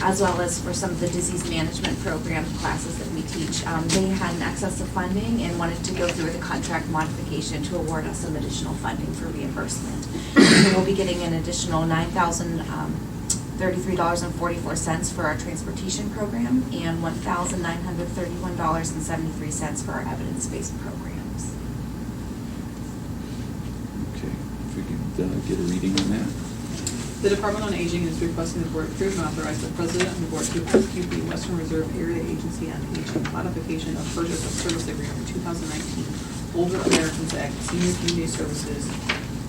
as well as for some of the disease management program classes that we teach. They had an excess of funding and wanted to go through the contract modification to award us some additional funding for reimbursement. So we'll be getting an additional $9,033.44 for our transportation program and $1,931.73 for our evidence-based programs. Okay, if we could get a reading on that. The Department on Aging is requesting the board approve and authorize the president and the board to execute the Western Reserve Area Agency on Aging modification of purchase of service agreement 2019 Older Americans Act Senior Community Services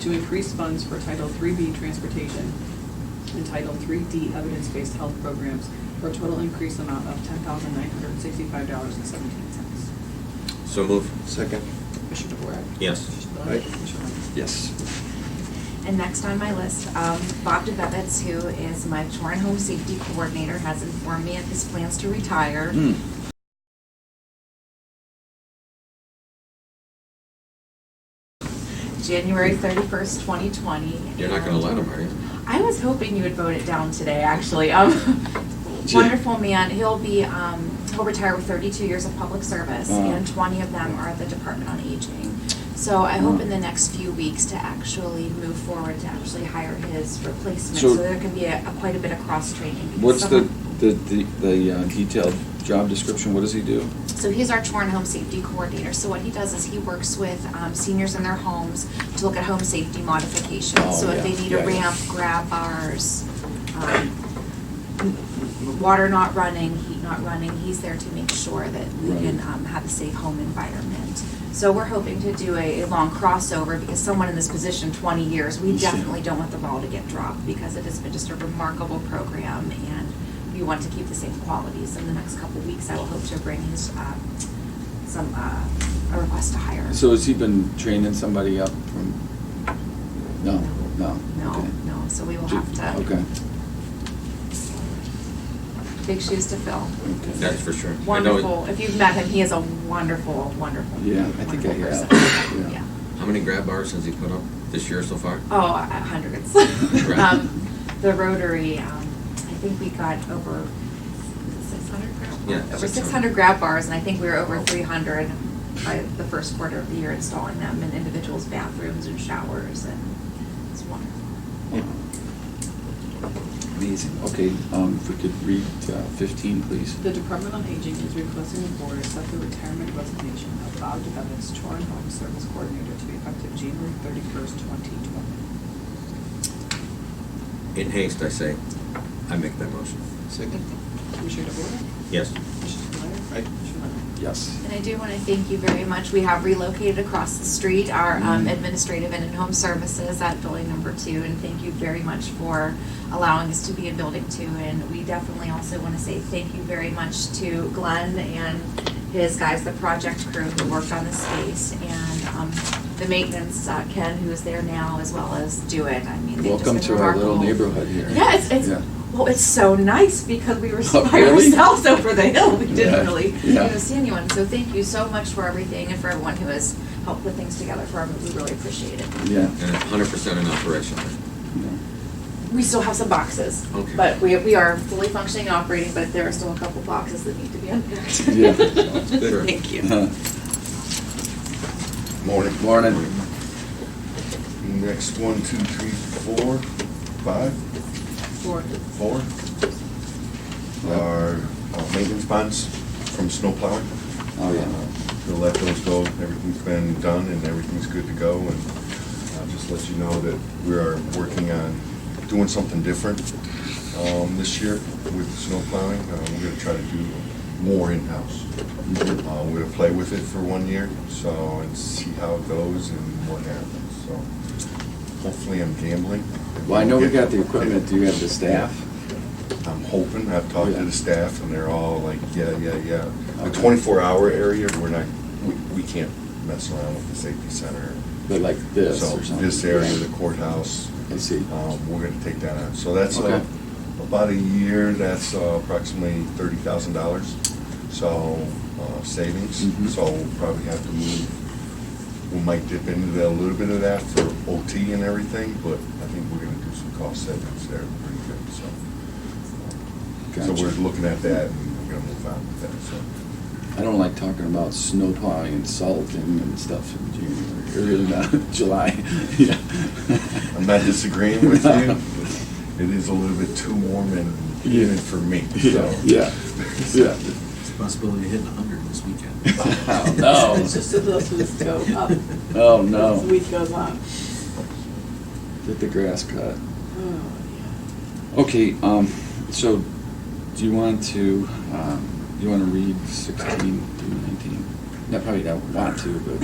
to increase funds for Title 3B Transportation and Title 3D Evidence-Based Health Programs for a total increase amount of $10,965.17. So move. Second. Commissioner DeWart? Yes. Commissioner Spillier? Aye. Commissioner Lenz? Yes. And next on my list, Bob DeVevitz, who is my chore and home safety coordinator, has informed me of his plans to retire. January 31st, 2020. You're not gonna let him, are you? I was hoping you would vote it down today, actually. Wonderful man. He'll retire with 32 years of public service, and 20 of them are at the Department on Aging. So I hope in the next few weeks to actually move forward to actually hire his replacement, so there can be quite a bit of cross-training. What's the detailed job description? What does he do? So he's our chore and home safety coordinator. So what he does is he works with seniors in their homes to look at home safety modifications. Oh, So if they need a ramp, grab bars, water not running, heat not running, he's there to make sure that we can have a safe home environment. So we're hoping to do a long crossover, because someone in this position 20 years, we definitely don't want the ball to get dropped, because it has been just a remarkable program, and we want to keep the same qualities. In the next couple of weeks, I will hope to bring his a request to hire. So has he been training somebody up from? No. Okay. No, so we will have to. Okay. Big shoes to fill. Okay. That's for sure. I know Wonderful. If you've met him, he is a wonderful, wonderful. Yeah, I think I wonderful have. person. Yeah. How many grab bars has he put up this year so far? Oh, hundreds. Right. The Rotary, I think we got over 600 grab bars. Yeah, Over 600. 600 grab bars, and I think we were over 300 by the first quarter of the year installing them in individuals' bathrooms and showers, and it's wonderful. Amazing. Okay, if we could read 15, please. The Department on Aging is requesting the board accept the retirement resignation of Bob DeVevitz, Chore and Home Service Coordinator, to be effective January 31st, 2020. In haste, I say, I make that motion. Second. Commissioner DeVore? Yes. Commissioner Spillier? Aye. Commissioner Lennon? Yes. And I do want to thank you very much. We have relocated across the street our administrative and in-home services at building number 2, and thank you very much for allowing us to be in building 2. And we definitely also want to say thank you very much to Glenn and his guys, the project crew who worked on the space, and the maintenance, Ken, who is there now, as well as Dewitt. I mean, they've just Welcome been to our little remarkable. neighborhood here. Yeah, it's Yeah. well, it's so nice because we were Oh, by really? ourselves over the hill. We didn't Yeah, really yeah. see anyone. So thank you so much for everything, and for everyone who has helped put things together for us. We really appreciate it. Yeah. And 100% in operation. We still have some boxes, Okay. but we are fully functioning and operating, but there are still a couple boxes that need to be unpacked. Yeah. Sure. Thank you. Morning. Morning. Next, 1, 2, 3, 4, 5, 4. 4. Our maintenance bonds from snow plowing. Oh, yeah. We'll let those go. Everything's been done and everything's good to go. And I'll just let you know that we are working on doing something different this year with snow plowing. We're going to try to do more in-house. We're going to play with it for 1 year, and see how it goes and what happens. So hopefully I'm gambling. Well, I know we got the equipment. Do you have the staff? I'm hoping. I've talked to the staff and they're all like, yeah. The Okay. 24-hour area, we can't mess around with the safety center. But like this So or something? this area, the courthouse, I see. we're gonna take that on. So that's Okay. about a year, that's approximately $30,000. So savings, Mhm. so we'll probably have to move. We might dip into a little bit of that for OT and everything, but I think we're gonna do some cost savings there pretty good, so. So Gotcha. we're looking at that and we're gonna move on with that, so. I don't like talking about snow plowing and salting and stuff in January, or in July. Yeah. I'm not disagreeing with you. It is a little bit too warm and even for me, so. Yeah. It's a possibility of hitting 100 this weekend. Oh, no. It's just that those just go up Oh, as the no. week goes on. Get the grass cut. Oh, Okay, so do you want to read 16 through 19? No, probably don't want to, but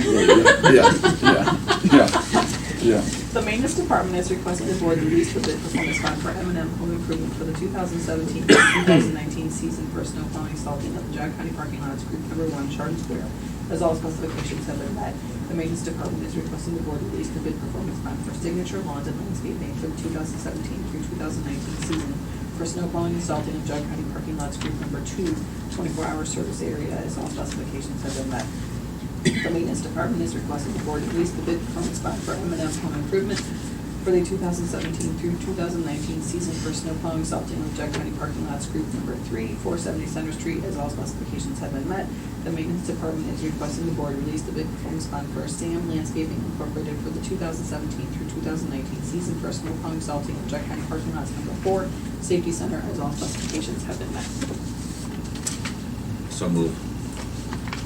yeah. The Maintenance Department is requesting the board release the bid performance bond for M&M Home Improvement for the 2017-2019 season for snow plowing salting at the Geauga County parking lots, group number 1, Chardon Square, as all specifications have been met. The maintenance department is requesting the board release the bid performance bond for Signature Lawns and Landscaping for the 2017 through 2019 season for snow plowing and salting of Geauga County parking lots group number 2, 24-hour service area, as all specifications have been met. The maintenance department is requesting the board release the bid performance bond for M&M's Home Improvement for the 2017 through 2019 season for snow plowing, salting of Geauga County parking lots group number 3, 470 Center Street, as all specifications have been met. The maintenance department is requesting the board release the bid performance bond for Sam Landscaping Incorporated for the 2017 through 2019 season for snow plowing, salting of Geauga County parking lots number 4, Safety Center, as all specifications have been met. So moved.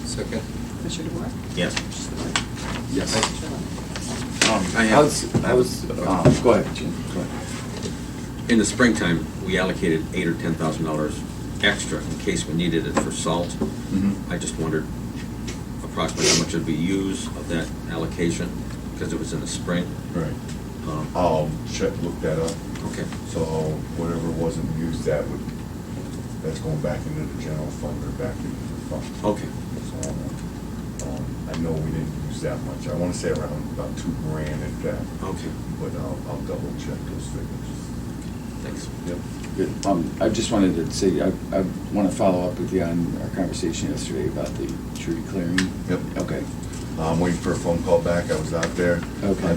Second. Commissioner DeWort? Yes. Yes. Commissioner Lennon? Go ahead, Jim, go ahead. In the springtime, we allocated $8,000 or $10,000 extra in case we needed it for salt. I just wondered approximately how much would be used of that allocation, because it was in the spring. Right. I'll look that up. Okay. So whatever wasn't used, that's going back into the general fund or back into the fund. Okay. So, I know we didn't use that much. I want to say around about $2,000 at that. Okay. But I'll double check those figures. Thanks. Yep. Good. I just wanted to say, I want to follow up with you on our conversation yesterday about the tree clearing. Yep. Okay. I'm waiting for a phone call back. I was out there. Okay.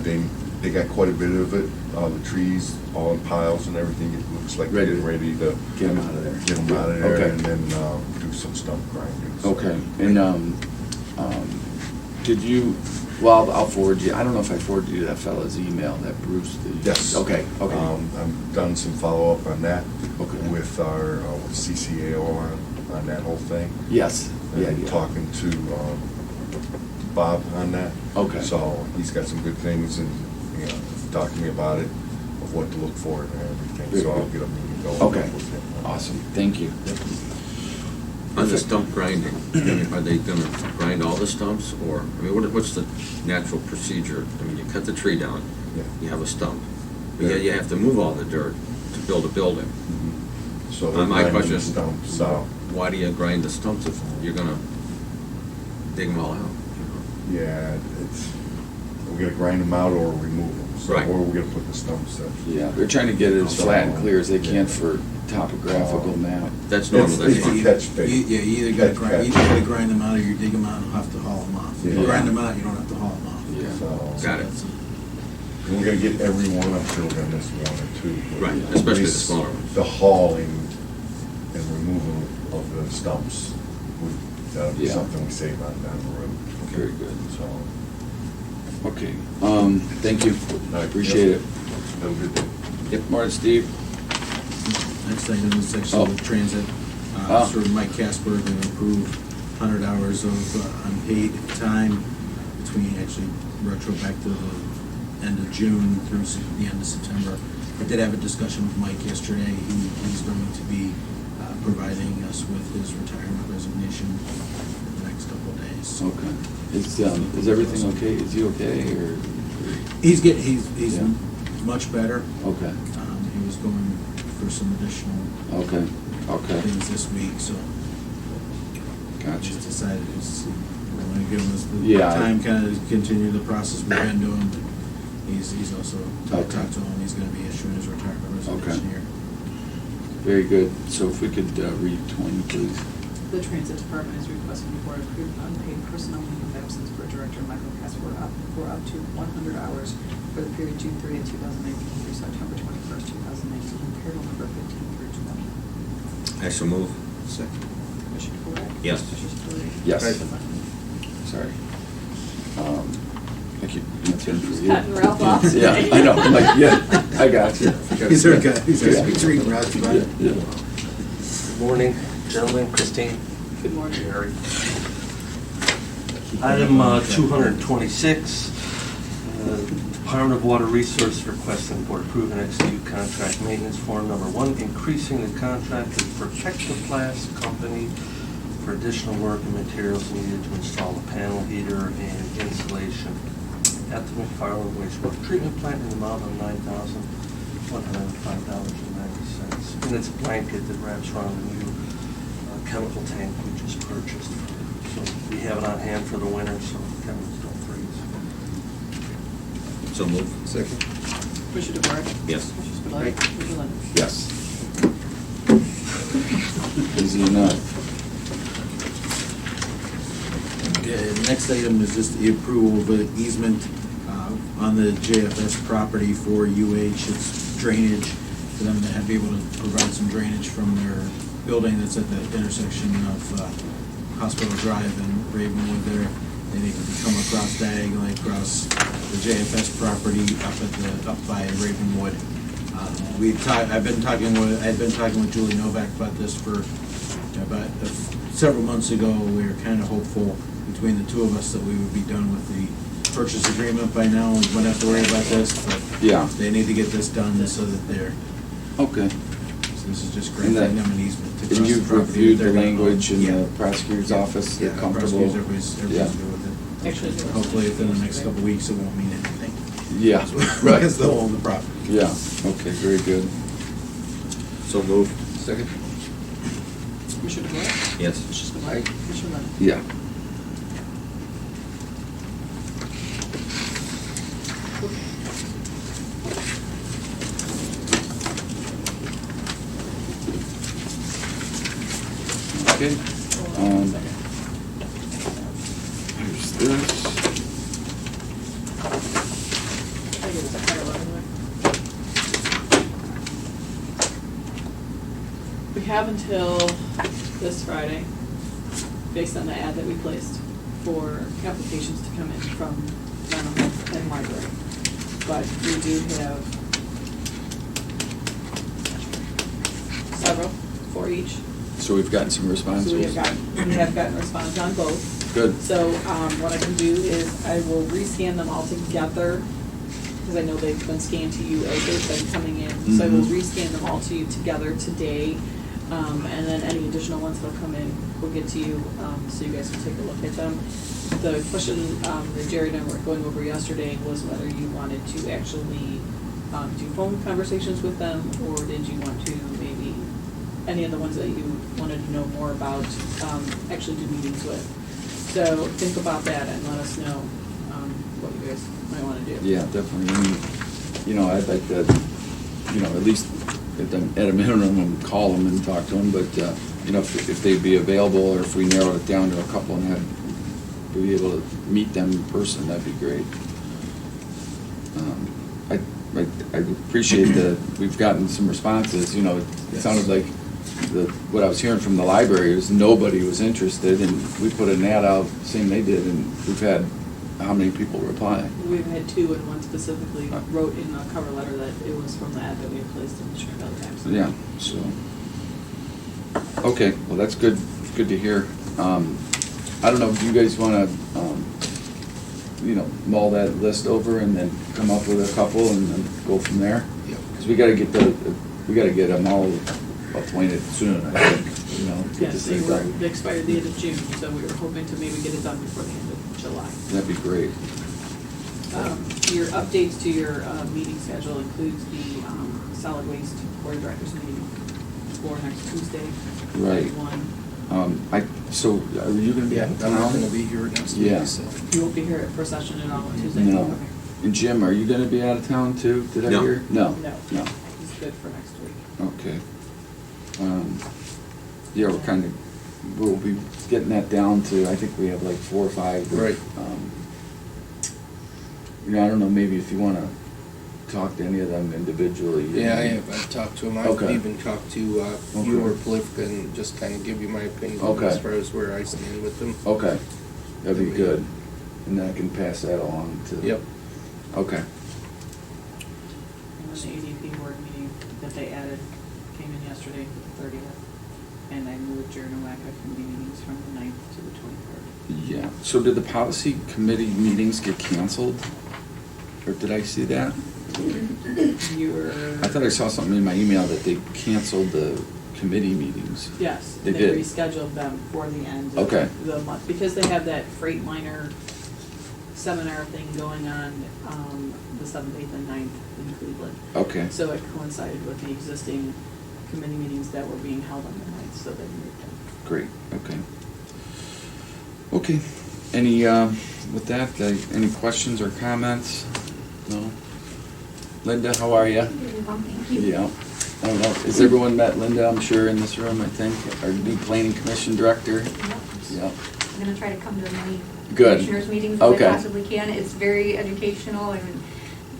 They got quite a bit of it, the trees all in piles and everything. It looks like they're getting ready to Get them out of there. get them out of there Okay. and then do some stump grinding. So- Okay, and, did you, well, I'll forward you, I don't know if I forwarded you that fella's email, that Bruce, Yes. Okay, okay. I've done some follow-up on that. Okay. With our CCAO on that whole thing. Yes, yeah, And yeah. talking to Bob on that. Okay. So he's got some good things and, talking to me about it, of what to look for and everything. Very So I'll good. get a meeting going. Okay, with him. awesome, thank you. On the stump grinding, are they gonna grind all the stumps, or, I mean, what's the natural procedure? I mean, you cut the tree down, Yeah. you have a stump, but yet you have to move all the dirt to build a building. Mhm. So they're My grinding question the is, stumps out. why do you grind the stumps if you're gonna dig them all out? Yeah, we're gonna grind them out or remove them. So, Right. or we're gonna put the stumps in. Yeah, they're trying to get it as flat and clear as they can Yeah. for topographical map. That's normal, that's It's a fine. catch bait. Yeah, you either gotta Catch. grind them out or you dig them out and have to haul them off. If you Yeah. grind them out, you don't have to haul them off. Yeah. So- Got it. And we're gonna get every one, I'm sure we're gonna miss one or two. but Right, at especially the least smaller ones. The hauling and removal of the stumps that'll be Yeah. something we save on down the road. Very good. So, Okay, thank you, I appreciate it. have a good day. Yep, Martin, Steve? Next item is Oh. actually transit. Ah. Sir Mike Casper going to approve 100 hours of unpaid time between, actually retro back to the end of June through the end of September. I did have a discussion with Mike yesterday. He's going to be providing us with his retirement resignation in the next couple of days. Okay. Is everything okay? Is he okay, or? He's Yeah. much better. Okay, He was going for some additional okay, things this week, so gotcha. just decided we're going to give him the Yeah. time kind of continue the process we've been doing. But he's also talked Okay. to him. He's going to be issuing his retirement resignation Okay. here. Very good. So if we could read 20, please. The Transit Department is requesting the board approve unpaid personnel leave of absence for Director Michael Casper for up to 100 hours for the period June 30th, 2019 through September 21st, 2019, payroll number 15 through 20. I shall move. Second. Commissioner Polak? Yes. Commissioner Spillier? Yes. Commissioner Lennon? Sorry. I keep, that's in for He's you. cutting Ralph off Yeah, today. I know, I'm like, yeah, I got you. He's our guy. He's our Yeah. reading Ralph's Yeah, fine. yeah. Good morning, gentlemen, Christine, Good morning. Gary. Item 226, Department of Water Resources requesting board approve and execute contract maintenance form number 1, increasing the contract with Protective Glass Company for additional work and materials needed to install a panel heater and insulation at the McFarland wastewater treatment plant in the amount of $9,105.90. And it's a blanket that wraps around the new chemical tank we just purchased. So we have it on hand for the winter, so chemicals don't freeze. So move. Second. Commissioner DeBoer? Yes. Commissioner Spudler? Commissioner Lennon? Yes. Easy enough. Okay, the next item is just the approval of an easement on the JFS property for UH. It's drainage, for them to be able to provide some drainage from their building that's at the intersection of Hospital Drive and Ravenwood there. They need to come across diagonally across the JFS property up by Ravenwood. I've been talking with Julie Novak about this for about several months ago. We were kind of hopeful between the two of us that we would be done with the purchase agreement by now. We wouldn't have to worry about this, but Yeah. they need to get this done so that they're, Okay. so this is just And granting them an easement to cross And the you've property. reviewed that the they're gonna own. language in Yeah. the prosecutor's office, Yeah, they're comfortable? prosecutors, everybody's Yeah. good with it. Actually, Hopefully within the next couple of weeks, it won't mean anything. Yeah, right. Because they'll own the property. Yeah, okay, very good. So move. Second. Commissioner DeBoer? Yes. Commissioner Spudler? Commissioner Lennon? Yeah. Okay. Here's this. I give it a fire letter. We have until this Friday, based on the ad that we placed, for applications to come in from mental health and library. But we do have several, 4 each. So we've gotten some responses? So we have gotten response on both. Good. So, what I can do is I will rescan them all together, because I know they've been scanned to you as they've been coming in. So I will Mhm. rescan them all to you together today, and then any additional ones that'll come in, we'll get to you, so you guys can take a look at them. The question, that Jerry and I were going over yesterday was whether you wanted to actually, do phone conversations with them, or did you want to maybe, any of the ones that you wanted to know more about, actually do meetings with. So think about that and let us know, what you guys might wanna do. Yeah, definitely. I mean, you know, I'd like to, you know, at least at a minimum, call them and talk to them, but, you know, if they'd be available, or if we narrowed it down to a couple and had, be able to meet them in person, that'd be great. I appreciate that we've gotten some responses, you know, it sounded like what I was hearing from the library is nobody was interested, and we put an ad out, same they did, and we've had, how many people reply? We've had 2, and one specifically wrote in a cover letter that it was from the ad that we had placed in the Sherman Valley Times. Yeah, so, okay, well, that's good, good to hear. I don't know, do you guys wanna, you know, mull that list over and then come up with a couple and then go from there? Yep. Because we gotta get them all appointed soon, I think, you know, get Yes, this they thing were, done. they expired the end of June, so we were hoping to maybe get it done before the end of July. That'd be great. Your updates to your meeting schedule includes the solid waste board of directors meeting for next Tuesday. Right. So are you gonna be Yeah, out of I'm not town? gonna be here next Yeah. week, so. You won't be here for session at all on Tuesday? No. Okay. And Jim, are you gonna be out of town too? Did I No. hear? No. No. No. He's good for next week. Okay. Yeah, we'll be getting that down to, I think we have like 4 or 5. Right. You know, I don't know, maybe if you wanna talk to any of them individually. Yeah, I have, I've talked to him, I've Okay. even talked to you Okay. or Polifka and just kind of give you my opinion Okay. as far as where I stand with them. Okay, that'd be good. And then I can pass that along to. Yep. Okay, And then the ADP board meeting that they added came in yesterday, the 30th. And I moved Jerry Nowak committee meetings from the 9th to the 23rd. yeah. So did the policy committee meetings get canceled? Or did I see that? I thought I saw something in my email that they canceled the committee meetings. Yes, They they did. rescheduled them for the end Okay. of the month, because they have that Freightliner seminar thing going on, the 7th, 8th, and 9th in Cleveland. Okay, So it coincided with the existing committee meetings that were being held on the 9th, so they moved them. great, okay. Okay, any, with that, any questions or comments? No? Linda, how are you? Thank you. Yeah. I don't know, has everyone met Linda, I'm sure, in this room, I think, our new planning commission director? Yep. Yeah. I'm gonna try to come to as many Good. commissioners meetings as I Okay. possibly can. It's very educational, and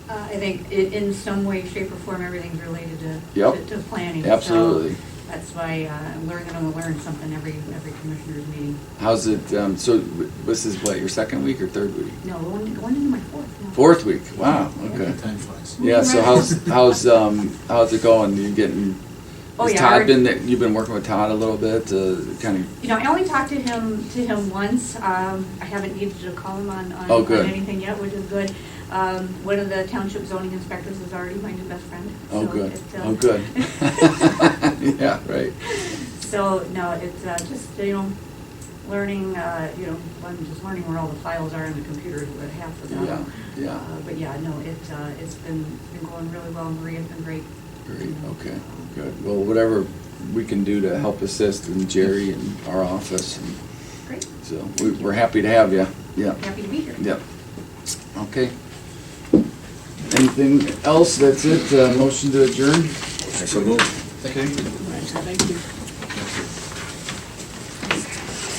I think in some way, shape, or form, everything's related Yep. to planning. So Absolutely. that's why I'm gonna learn something every commissioners meeting. How's it, so this is what, your second week or third week? No, going into my fourth now. Fourth week, wow, okay. Time flies. Yeah, so how's it going? You getting, Oh, has yeah, Todd our- you've been working with Todd a little bit, kind of, You know, I only talked to him once. I haven't needed to call him on Oh, good. anything yet, which is good. One of the township zoning inspectors is already my new best friend. oh, so good, it, oh, good. Yeah, right. So, no, it's just, learning, I'm just learning where all the files are in the computers, what half of them. Yeah, yeah. But yeah, no, it's been going really well. Maria's been great. Great, okay, good. Well, whatever we can do to help assist in Jerry and our office, and Great. so we're happy to have you, yeah. Happy to be here. Yep. Okay. Anything else? That's it, motion to adjourn? I so moved. Okay. Thank you.